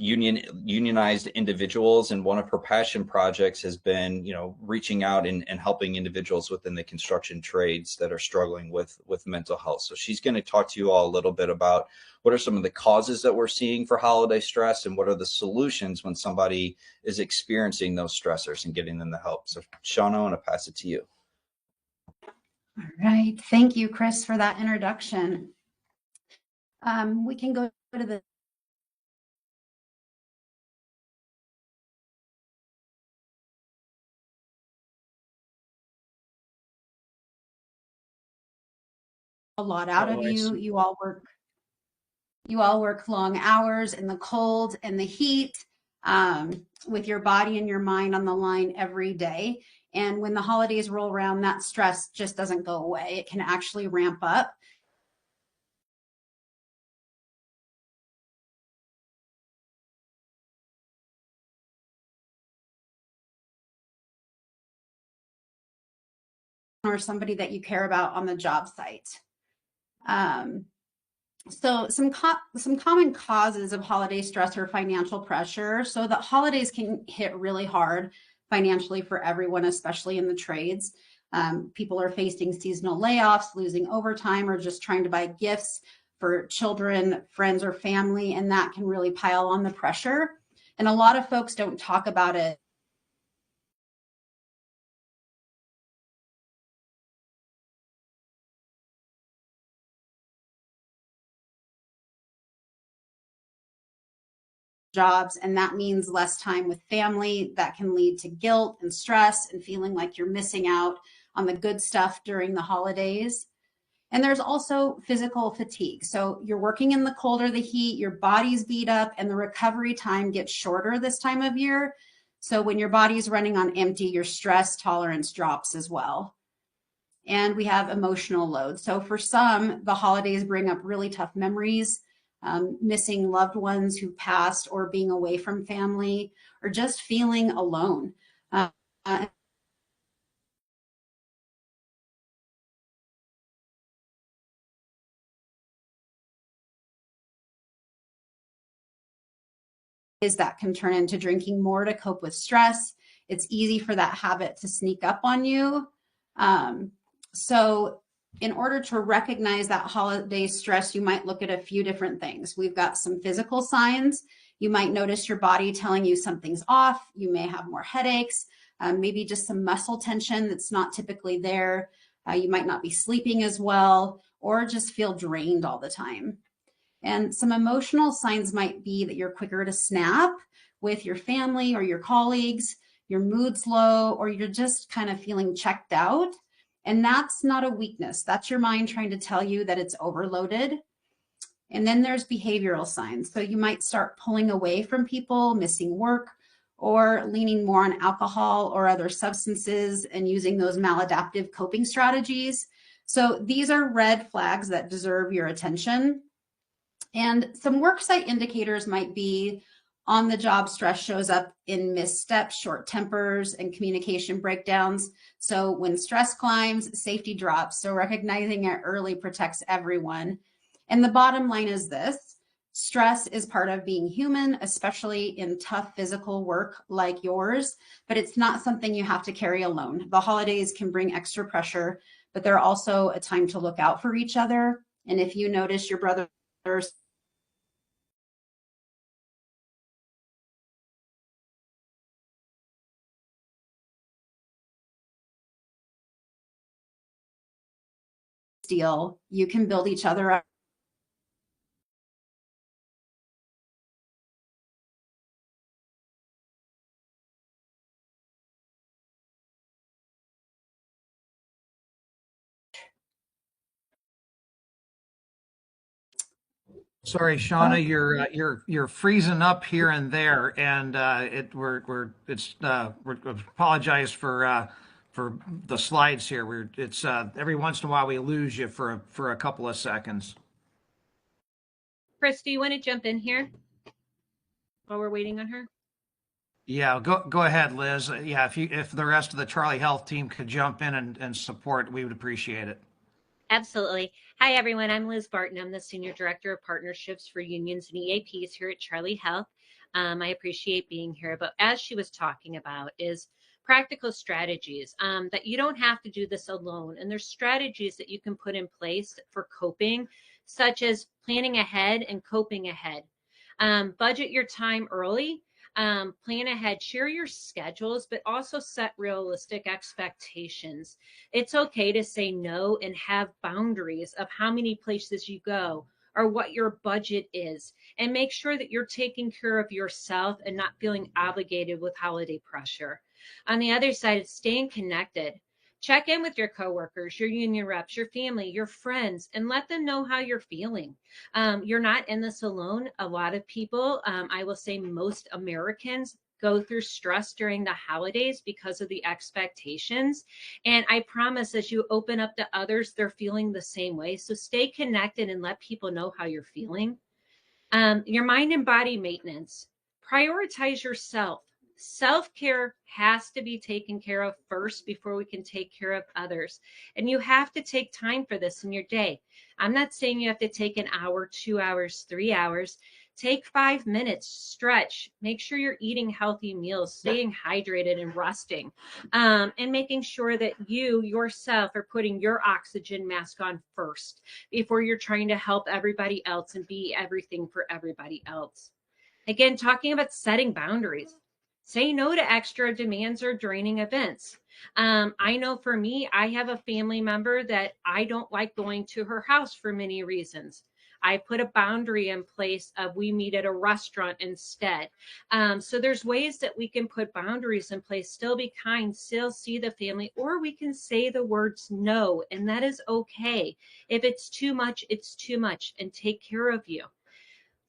unionized individuals, and one of her passion projects has been reaching out and helping individuals within the construction trades that are struggling with mental health. So she's going to talk to you all a little bit about what are some of the causes that we're seeing for holiday stress, and what are the solutions when somebody is experiencing those stressors and getting them the help. So Shauna, I want to pass it to you. All right, thank you, Chris, for that introduction. We can go to the a lot out Oh, of I you. see. You all work long hours in the cold and the heat, with your body and your mind on the line every day. And when the holidays roll around, that stress just doesn't go away. It can actually ramp up. Or somebody that you care about on the job site. So some common causes of holiday stress or financial pressure. So the holidays can hit really hard financially for everyone, especially in the trades. People are facing seasonal layoffs, losing overtime, or just trying to buy gifts for children, friends, or family, and that can really pile on the pressure. And a lot of folks don't talk about it. Jobs, and that means less time with family. That can lead to guilt and stress and feeling like you're missing out on the good stuff during the holidays. And there's also physical fatigue. So you're working in the cold or the heat, your body's beat up, and the recovery time gets shorter this time of year. So when your body's running on empty, your stress tolerance drops as well. And we have emotional load. So for some, the holidays bring up really tough memories, missing loved ones who passed, or being away from family, or just feeling alone. Is that can turn into drinking more to cope with stress. It's easy for that habit to sneak up on you. So in order to recognize that holiday stress, you might look at a few different things. We've got some physical signs. You might notice your body telling you something's off. You may have more headaches, maybe just some muscle tension that's not typically there. You might not be sleeping as well, or just feel drained all the time. And some emotional signs might be that you're quicker to snap with your family or your colleagues, your mood's low, or you're just kind of feeling checked out. And that's not a weakness. That's your mind trying to tell you that it's overloaded. And then there's behavioral signs. So you might start pulling away from people, missing work, or leaning more on alcohol or other substances and using those maladaptive coping strategies. So these are red flags that deserve your attention. And some worksite indicators might be on the job stress shows up in missteps, short tempers, and communication breakdowns. So when stress climbs, safety drops. So recognizing it early protects everyone. And the bottom line is this: stress is part of being human, especially in tough physical work like yours, but it's not something you have to carry alone. The holidays can bring extra pressure, but they're also a time to look out for each other. And if you notice your brother deal, you can build each other up. Sorry, Shauna, you're freezing up here and there, and we apologize for the slides here. It's every once in a while we lose you for a couple of seconds. Chris, do you want to jump in here while we're waiting on her? Yeah, go ahead, Liz. Yeah, if the rest of the Charlie Health team could jump in and support, we would appreciate it. Absolutely. Hi, everyone. I'm Liz Barton. I'm the Senior Director of Partnerships for Unions and EAPs here at Charlie Health. I appreciate being here. But as she was talking about is practical strategies that you don't have to do this alone. And there's strategies that you can put in place for coping, such as planning ahead and coping ahead. Budget your time early. Plan ahead, share your schedules, but also set realistic expectations. It's okay to say no and have boundaries of how many places you go or what your budget is, and make sure that you're taking care of yourself and not feeling obligated with holiday pressure. On the other side, it's staying connected. Check in with your coworkers, your union reps, your family, your friends, and let them know how you're feeling. You're not in this alone. A lot of people, I will say most Americans, go through stress during the holidays because of the expectations. And I promise as you open up to others, they're feeling the same way. So stay connected and let people know how you're feeling. Your mind and body maintenance. Prioritize yourself. Self-care has to be taken care of first before we can take care of others. And you have to take time for this in your day. I'm not saying you have to take an hour, 2 hours, 3 hours. Take 5 minutes, stretch, make sure you're eating healthy meals, staying hydrated and resting, and making sure that you yourself are putting your oxygen mask on first before you're trying to help everybody else and be everything for everybody else. Again, talking about setting boundaries. Say no to extra demands or draining events. I know for me, I have a family member that I don't like going to her house for many reasons. I put a boundary in place of we meet at a restaurant instead. So there's ways that we can put boundaries in place, still be kind, still see the family, or we can say the words no, and that is okay. If it's too much, it's too much, and take care of you.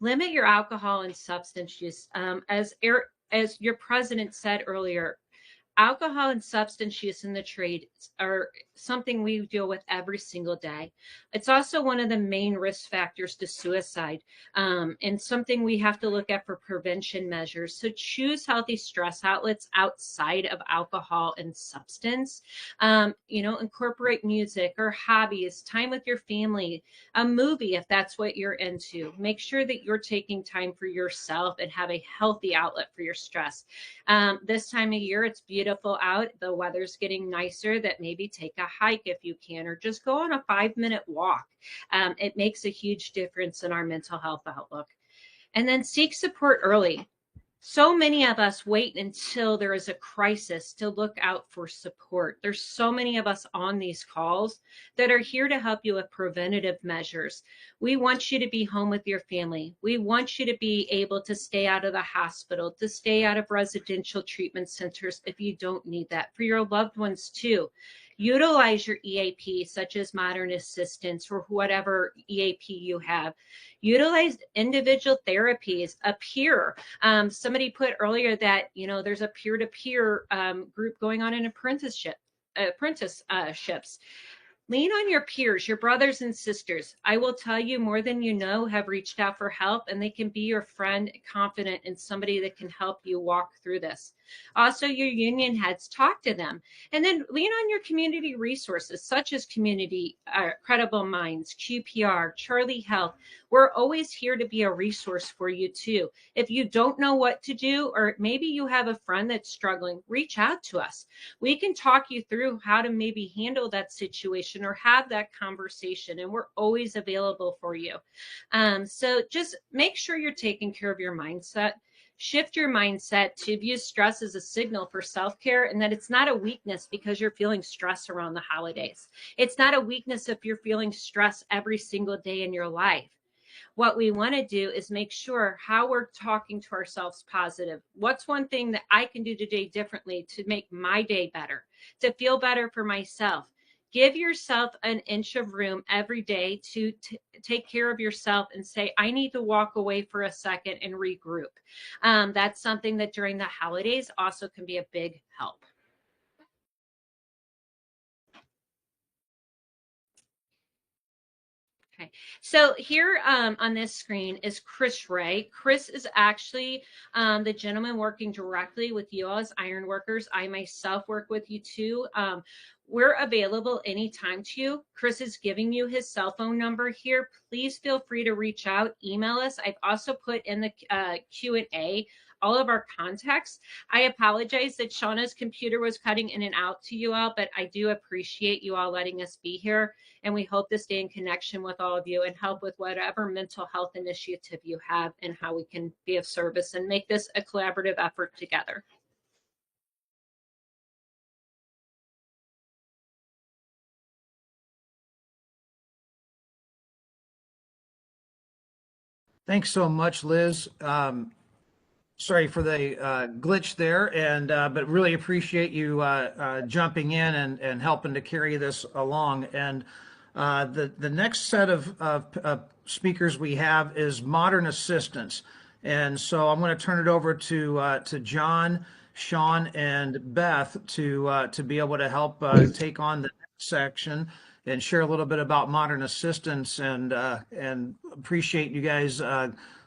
Limit your alcohol and substance use. As your president said earlier, alcohol and substance use in the trade are something we deal with every single day. It's also one of the main risk factors to suicide, and something we have to look at for prevention measures. So choose healthy stress outlets outside of alcohol and substance. Incorporate music or hobbies, time with your family, a movie if that's what you're into. Make sure that you're taking time for yourself and have a healthy outlet for your stress. This time of year, it's beautiful out. The weather's getting nicer. That maybe take a hike if you can, or just go on a 5-minute walk. It makes a huge difference in our mental health outlook. And then seek support early. So many of us wait until there is a crisis to look out for support. There's so many of us on these calls that are here to help you with preventative measures. We want you to be home with your family. We want you to be able to stay out of the hospital, to stay out of residential treatment centers if you don't need that, for your loved ones too. Utilize your EAP, such as Modern Assistance or whatever EAP you have. Utilize individual therapies, a peer. Somebody put earlier that, there's a peer-to-peer group going on in apprenticeships. Lean on your peers, your brothers and sisters. I will tell you, more than you know have reached out for help, and they can be your friend, confident in somebody that can help you walk through this. Also, your union heads, talk to them. And then lean on your community resources, such as Community, Credible Minds, QPR, Charlie Health. We're always here to be a resource for you too. If you don't know what to do, or maybe you have a friend that's struggling, reach out to us. We can talk you through how to maybe handle that situation or have that conversation, and we're always available for you. So just make sure you're taking care of your mindset. Shift your mindset to view stress as a signal for self-care, and that it's not a weakness because you're feeling stress around the holidays. It's not a weakness if you're feeling stress every single day in your life. What we want to do is make sure how we're talking to ourselves positive. What's one thing that I can do today differently to make my day better, to feel better for myself? Give yourself an inch of room every day to take care of yourself and say, I need to walk away for a second and regroup. That's something that during the holidays also can be a big help. Okay, so here on this screen is Chris Ray. Chris is actually the gentleman working directly with you all as iron workers. I myself work with you too. We're available anytime to you. Chris is giving you his cell phone number here. Please feel free to reach out, email us. I've also put in the Q&A all of our contacts. I apologize that Shauna's computer was cutting in and out to you all, but I do appreciate you all letting us be here. And we hope to stay in connection with all of you and help with whatever mental health initiative you have and how we can be of service and make this a collaborative effort together. Thanks so much, Liz. Sorry for the glitch there, and but really appreciate you jumping in and helping to carry this along. And the next set of speakers we have is modern assistants, and so I'm going to turn it over to John, Sean, and Beth to be able to help take on the next section and share a little bit about modern assistants, and appreciate you guys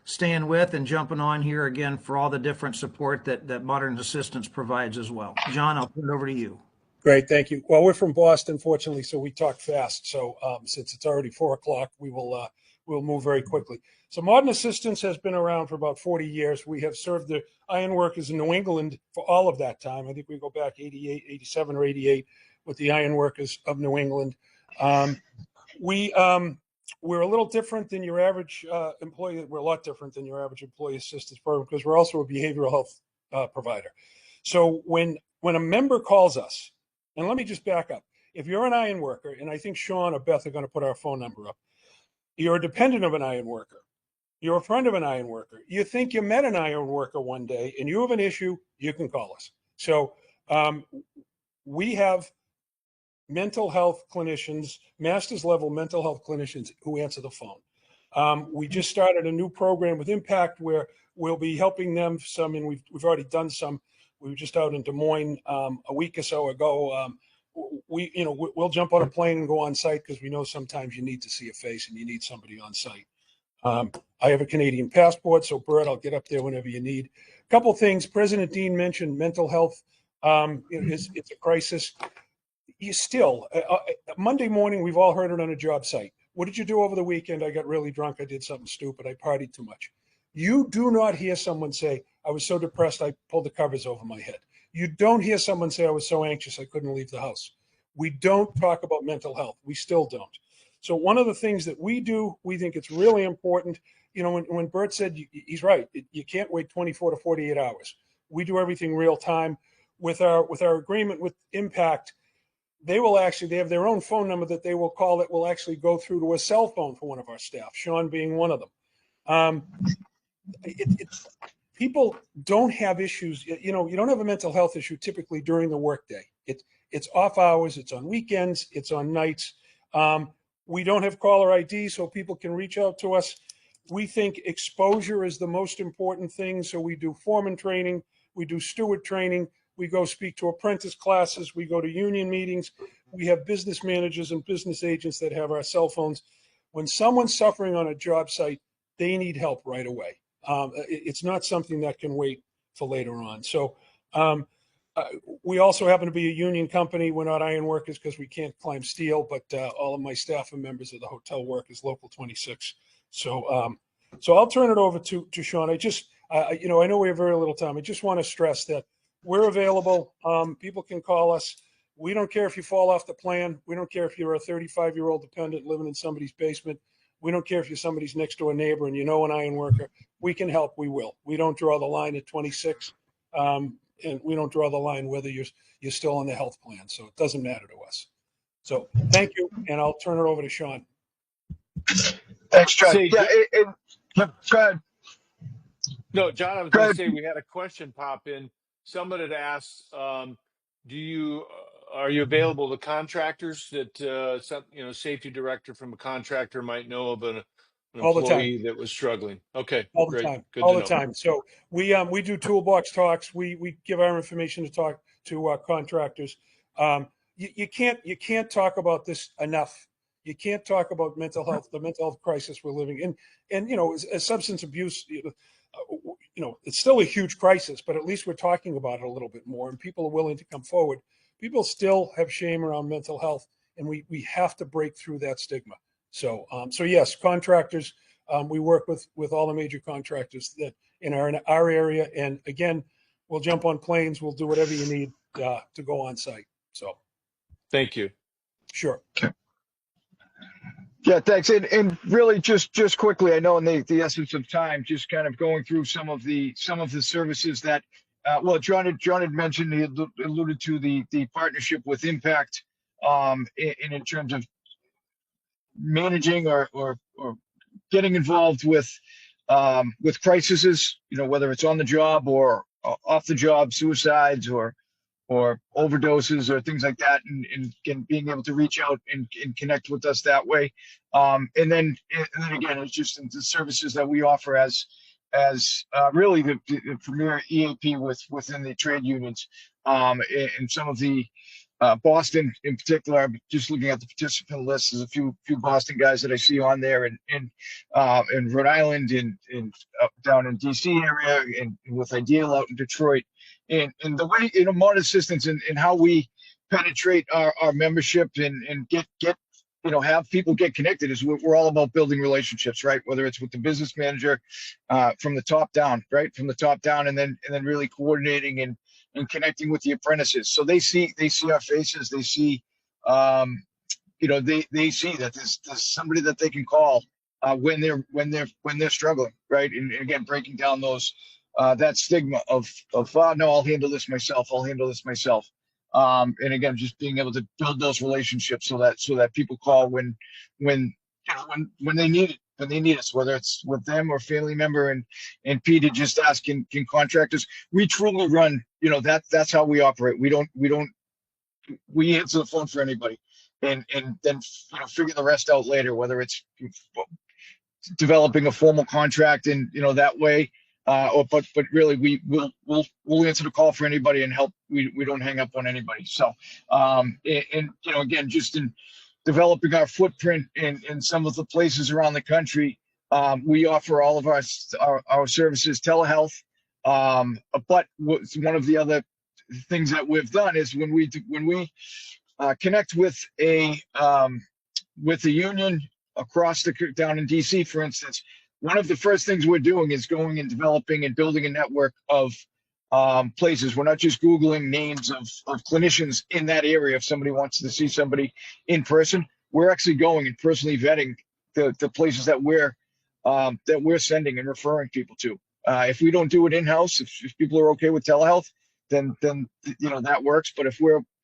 staying with and jumping on here again for all the different support that Modern Assistants provides as well. John, I'll turn it over to you. Great, thank you. Well, we're from Boston, fortunately, so we talk fast. So since it's already 4 o'clock, we'll move very quickly. So Modern Assistants has been around for about 40 years. We have served the ironworkers in New England for all of that time. I think we go back 88, 87 or 88 with the ironworkers of New England. We're a little different than your average employee. We're a lot different than your average employee assistance program because we're also a behavioral health provider. So when a member calls us, and let me just back up. If you're an iron worker, and I think Sean or Beth are going to put our phone number up, you're a dependent of an iron worker, you're a friend of an iron worker, you think you met an iron worker one day and you have an issue, you can call us. So we have mental health clinicians, master's level mental health clinicians who answer the phone. We just started a new program with Impact where we'll be helping them some, and we've already done some. We were just out in Des Moines a week or so ago. We'll jump on a plane and go on site because we know sometimes you need to see a face and you need somebody on site. I have a Canadian passport, so Bert, I'll get up there whenever you need. A couple things. President Dean mentioned mental health. It's a crisis. You still, Monday morning, we've all heard it on a job site. What did you do over the weekend? I got really drunk. I did something stupid. I partied too much. You do not hear someone say, I was so depressed, I pulled the covers over my head. You don't hear someone say, I was so anxious, I couldn't leave the house. We don't talk about mental health. We still don't. So one of the things that we do, we think it's really important. You know, when Bert said, he's right. You can't wait 24 to 48 hours. We do everything real time. With our agreement with Impact, they have their own phone number that they will call that will actually go through to a cell phone for one of our staff, Sean being one of them. People don't have issues. You don't have a mental health issue typically during the workday. It's off hours, it's on weekends, it's on nights. We don't have caller ID, so people can reach out to us. We think exposure is the most important thing, so we do foreman training, we do steward training, we go speak to apprentice classes, we go to union meetings, we have business managers and business agents that have our cell phones. When someone's suffering on a job site, they need help right away. It's not something that can wait for later on. So we also happen to be a union company. We're not iron workers because we can't climb steel, but all of my staff are members of the hotel workers, Local 26. So I'll turn it over to Sean. I know we have very little time. I just want to stress that we're available. People can call us. We don't care if you fall off the plan. We don't care if you're a 35-year-old dependent living in somebody's basement. We don't care if you're somebody's next door neighbor and you know an iron worker. We can help. We will. We don't draw the line at 26, and we don't draw the line whether you're still on the health plan. So it doesn't matter to us. So thank you, and I'll turn it over to Sean. Thanks, John. Go ahead. No, John, I was going to say we had a question pop in. Someone had asked, are you available to contractors that safety director from a contractor might know of an employee that was struggling? Okay, all the great. time, Good all to the know. time. So we do toolbox talks. We give our information to talk to contractors. You can't talk about this enough. You can't talk about mental health, the mental health crisis we're living in, and as substance abuse. It's still a huge crisis, but at least we're talking about it a little bit more and people are willing to come forward. People still have shame around mental health, and we have to break through that stigma. So yes, contractors, we work with all the major contractors that in our area. And again, we'll jump on planes. We'll do whatever you need to go on site. So. Thank you. Sure. Okay. Yeah, thanks. And really just quickly, I know in the essence of time, just kind of going through some of the services that, John had mentioned, he alluded to the partnership with Impact in terms of managing or getting involved with with crises, whether it's on the job or off the job, suicides or overdoses or things like that, and being able to reach out and connect with us that way. And then again, it's just the services that we offer as really the premier EAP within the trade unions. And some of the Boston in particular, I'm just looking at the participant list. There's a few Boston guys that I see on there, and in Rhode Island, and down in DC area, and with Ideal out in Detroit. And the way, Modern Assistance and how we penetrate our membership and get have people get connected is we're all about building relationships, right? Whether it's with the business manager from the top down, right? From the top down, and then really coordinating and connecting with the apprentices. So they see our faces. They see, they see that there's somebody that they can call when they're struggling, right? And again, breaking down those that stigma of no, I'll handle this myself. And again, just being able to build those relationships so that people call when they need it, when they need us, whether it's with them or family member. And Peter just asked, can contractors? We truly run, that's how we operate. We answer the phone for anybody, and then figure the rest out later, whether it's developing a formal contract and that way. But really, we'll answer the call for anybody and help. We don't hang up on anybody. So, and again, just in developing our footprint in some of the places around the country, we offer all of our services, telehealth. But one of the other things that we've done is when we connect with a union down in DC, for instance. One of the first things we're doing is going and developing and building a network of places. We're not just Googling names of clinicians in that area. If somebody wants to see somebody in person, we're actually going and personally vetting the places that we're sending and referring people to. If we don't do it in-house, if people are okay with telehealth, then that works. But if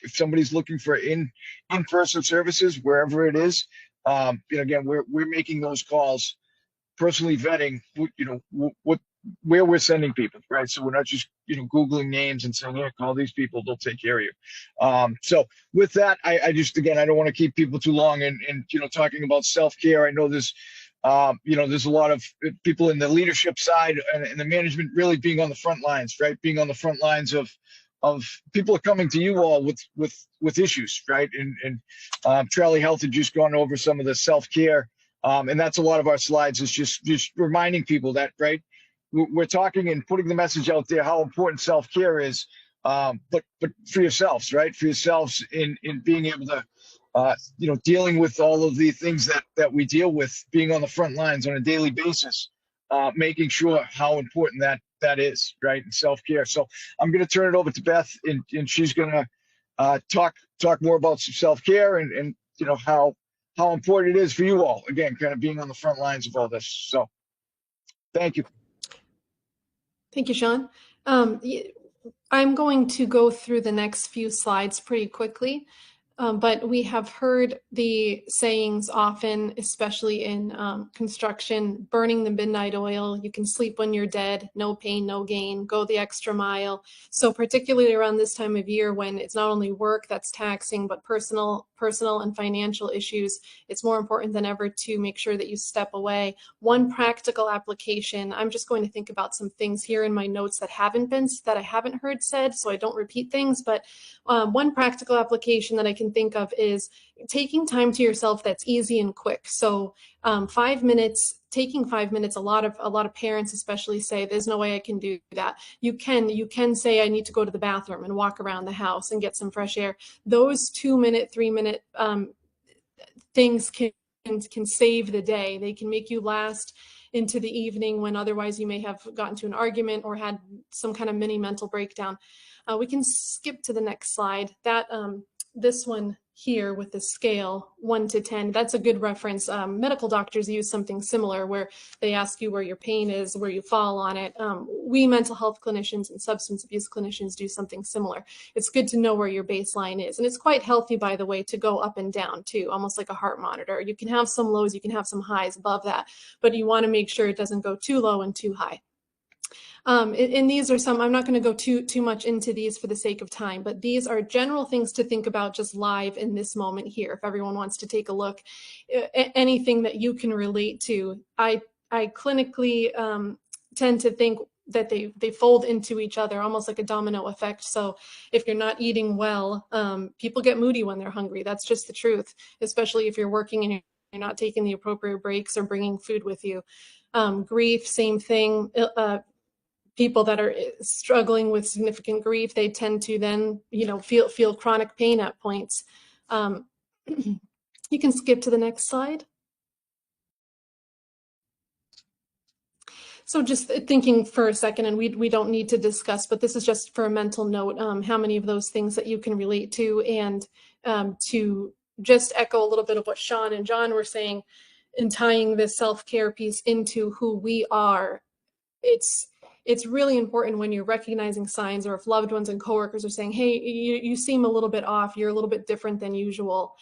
somebody's looking for in-person services, wherever it is, again, we're making those calls, personally vetting, where we're sending people, right? So we're not just, Googling names and saying, yeah, call these people, they'll take care of you. So with that, I just, again, I don't want to keep people too long and talking about self-care. I know there's a lot of people in the leadership side and the management really being on the front lines, right? Being on the front lines of people are coming to you all with issues, right? And Charlie Health had just gone over some of the self-care. And that's a lot of our slides is just reminding people that, right, we're talking and putting the message out there how important self-care is, but for yourselves, right, for yourselves in being able to, dealing with all of the things that we deal with, being on the front lines on a daily basis, making sure how important that is, right, and self-care. So I'm going to turn it over to Beth, and she's going to talk more about some self-care and how important it is for you all, again, kind of being on the front lines of all this. So thank you. Thank you, Sean. I'm going to go through the next few slides pretty quickly, but we have heard the sayings often, especially in construction, burning the midnight oil, you can sleep when you're dead, no pain, no gain, go the extra mile. So particularly around this time of year when it's not only work that's taxing, but personal and financial issues, it's more important than ever to make sure that you step away. One practical application, I'm just going to think about some things here in my notes that I haven't heard said, so I don't repeat things, but one practical application that I can think of is taking time to yourself that's easy and quick. So 5 minutes, taking 5 minutes, a lot of parents especially say, there's no way I can do that. You can say, I need to go to the bathroom and walk around the house and get some fresh air. Those 2-minute, 3-minute things can save the day. They can make you last into the evening when otherwise you may have gotten to an argument or had some kind of mini mental breakdown. We can skip to the next slide. This one here with the scale 1 to 10. That's a good reference. Medical doctors use something similar where they ask you where your pain is, where you fall on it. We mental health clinicians and substance abuse clinicians do something similar. It's good to know where your baseline is. And it's quite healthy, by the way, to go up and down too, almost like a heart monitor. You can have some lows, you can have some highs above that, but you want to make sure it doesn't go too low and too high. And these are some, I'm not going to go too much into these for the sake of time, but these are general things to think about just live in this moment here. If everyone wants to take a look, anything that you can relate to. I clinically tend to think that they fold into each other, almost like a domino effect. So if you're not eating well, people get moody when they're hungry. That's just the truth, especially if you're working and you're not taking the appropriate breaks or bringing food with you. Grief, same thing. People that are struggling with significant grief, they tend to then, feel chronic pain at points. You can skip to the next slide. So just thinking for a second, and we don't need to discuss, but this is just for a mental note, how many of those things that you can relate to, and to just echo a little bit of what Sean and John were saying, and tying this self-care piece into who we are. It's really important when you're recognizing signs, or if loved ones and coworkers are saying, hey, you seem a little bit off, you're a little bit different than usual,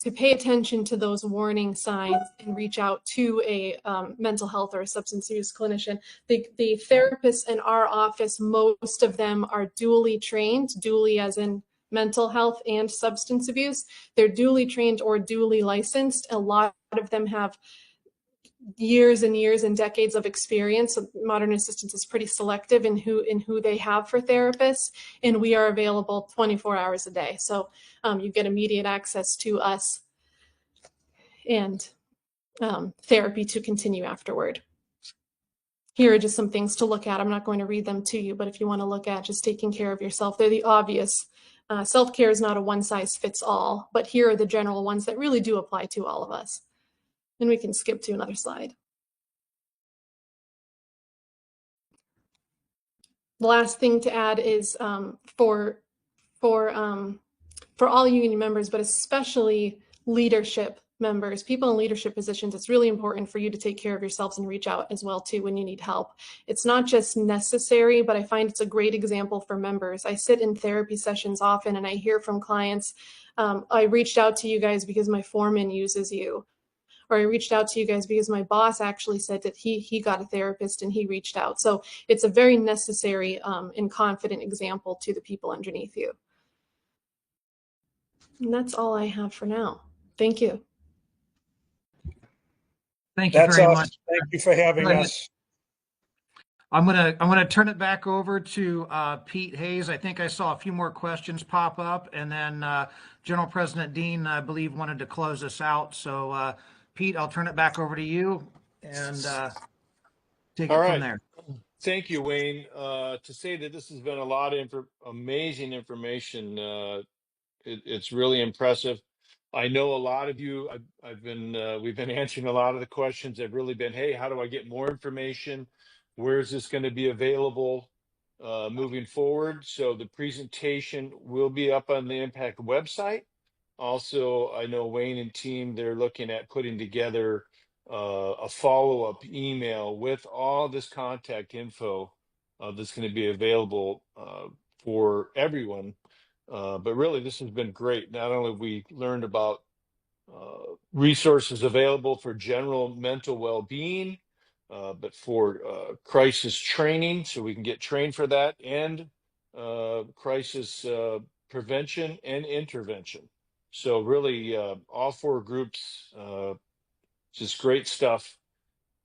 to pay attention to those warning signs and reach out to a mental health or a substance use clinician. The therapists in our office, most of them are dually trained, dually as in mental health and substance abuse. They're dually trained or dually licensed. A lot of them have years and years and decades of experience. So Modern Assistance is pretty selective in who they have for therapists, and we are available 24 hours a day. So you get immediate access to us and therapy to continue afterward. Here are just some things to look at. I'm not going to read them to you, but if you want to look at just taking care of yourself, they're the obvious. Self-care is not a one-size-fits-all, but here are the general ones that really do apply to all of us. And we can skip to another slide. The last thing to add is for all union members, but especially leadership members, people in leadership positions, it's really important for you to take care of yourselves and reach out as well too when you need help. It's not just necessary, but I find it's a great example for members. I sit in therapy sessions often and I hear from clients, I reached out to you guys because my foreman uses you. Or I reached out to you guys because my boss actually said that he got a therapist and he reached out. So it's a very necessary and confident example to the people underneath you. And that's all I have for now. Thank you. Thank you That's very us. much. Thank you for having us. I'm gonna turn it back over to Pete Hayes. I think I saw a few more questions pop up, and then General President Dean, I believe, wanted to close us out. So Pete, I'll turn it back over to you and take it from there. Thank you, Wayne. To say that this has been a lot of amazing information. It's really impressive. I know a lot of you. We've been answering a lot of the questions. Have really been, hey, how do I get more information? Where is this going to be available moving forward? So the presentation will be up on the Impact website. Also, I know Wayne and team, they're looking at putting together a follow-up email with all this contact info that's going to be available for everyone. But really, this has been great. Not only have we learned about resources available for general mental well-being, but for crisis training, so we can get trained for that, and crisis prevention and intervention. So really, all four groups, just great stuff.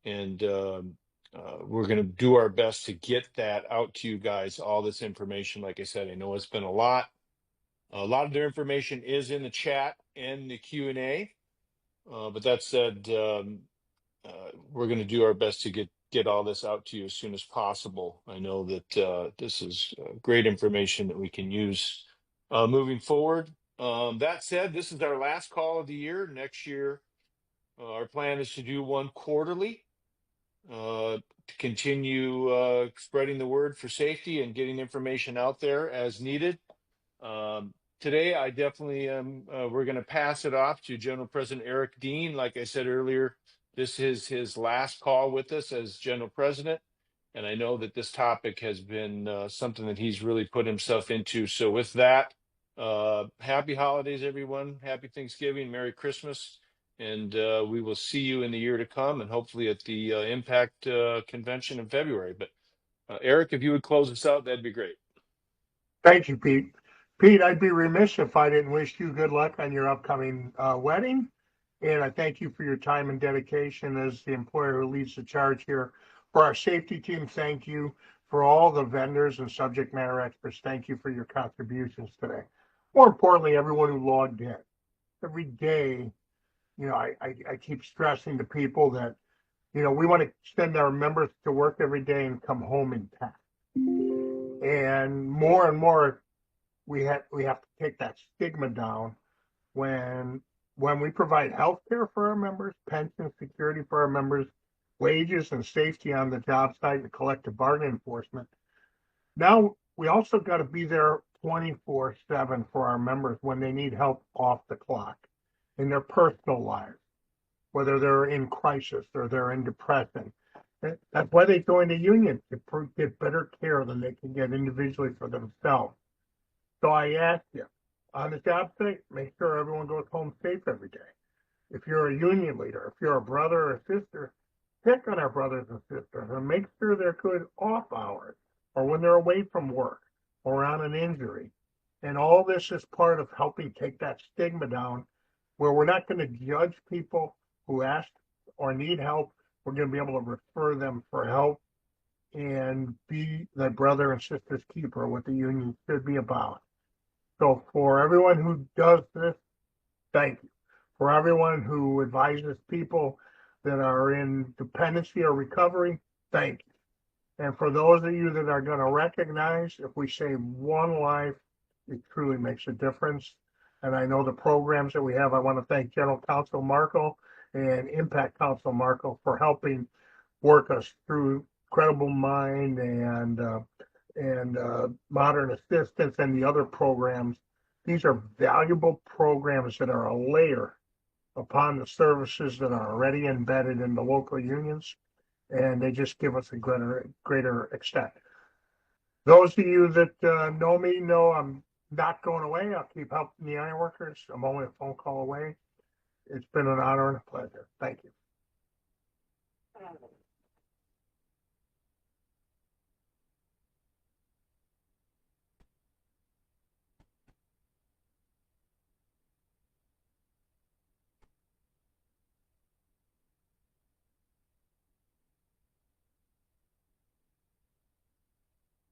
And we're going to do our best to get that out to you guys, all this information. Like I said, I know it's been a lot. A lot of their information is in the chat and the Q&A. But that said, we're going to do our best to get all this out to you as soon as possible. I know that this is great information that we can use moving forward. That said, this is our last call of the year. Next year, our plan is to do one quarterly to continue spreading the word for safety and getting information out there as needed. today I definitely am, we're going to pass it off to General President Eric Dean. Like I said earlier, this is his last call with us as General President. And I know that this topic has been something that he's really put himself into. So with that, happy holidays, everyone. Happy Thanksgiving, Merry Christmas. And we will see you in the year to come and hopefully at the Impact Convention in February. But Eric, if you would close us out, that'd be great. Thank you, Pete. Pete, I'd be remiss if I didn't wish you good luck on your upcoming wedding. And I thank you for your time and dedication as the employer who leads the charge here. For our safety team, thank you. For all the vendors and subject matter experts, thank you for your contributions today. More importantly, everyone who logged in. Every day, I keep stressing to people that, we want to send our members to work every day and come home intact. And more, we have to take that stigma down when we provide health care for our members, pension security for our members, wages and safety on the job site, and collective bargaining enforcement. Now we also got to be there 24/7 for our members when they need help off the clock in their personal lives, whether they're in crisis or they're in depression. That's why they join the union, to get better care than they can get individually for themselves. So I ask you, on the job site, make sure everyone goes home safe every day. If you're a union leader, if you're a brother or a sister, pick on our brothers and sisters and make sure they're good off hours or when they're away from work or on an injury. And all this is part of helping take that stigma down, where we're not going to judge people who ask or need help. We're going to be able to refer them for help and be the brother and sister's keeper, what the union should be about. So for everyone who does this, thank you. For everyone who advises people that are in dependency or recovery, thank you. And for those of you that are going to recognize, if we save one life, it truly makes a difference. And I know the programs that we have, I want to thank General Counsel Markle and Impact Counsel Markle for helping work us through Credible Mind and Modern Assistance and the other programs. These are valuable programs that are a layer upon the services that are already embedded in the local unions, and they just give us a greater extent. Those of you that know me know I'm not going away. I'll keep helping the ironworkers. I'm only a phone call away. It's been an honor and a pleasure. Thank you.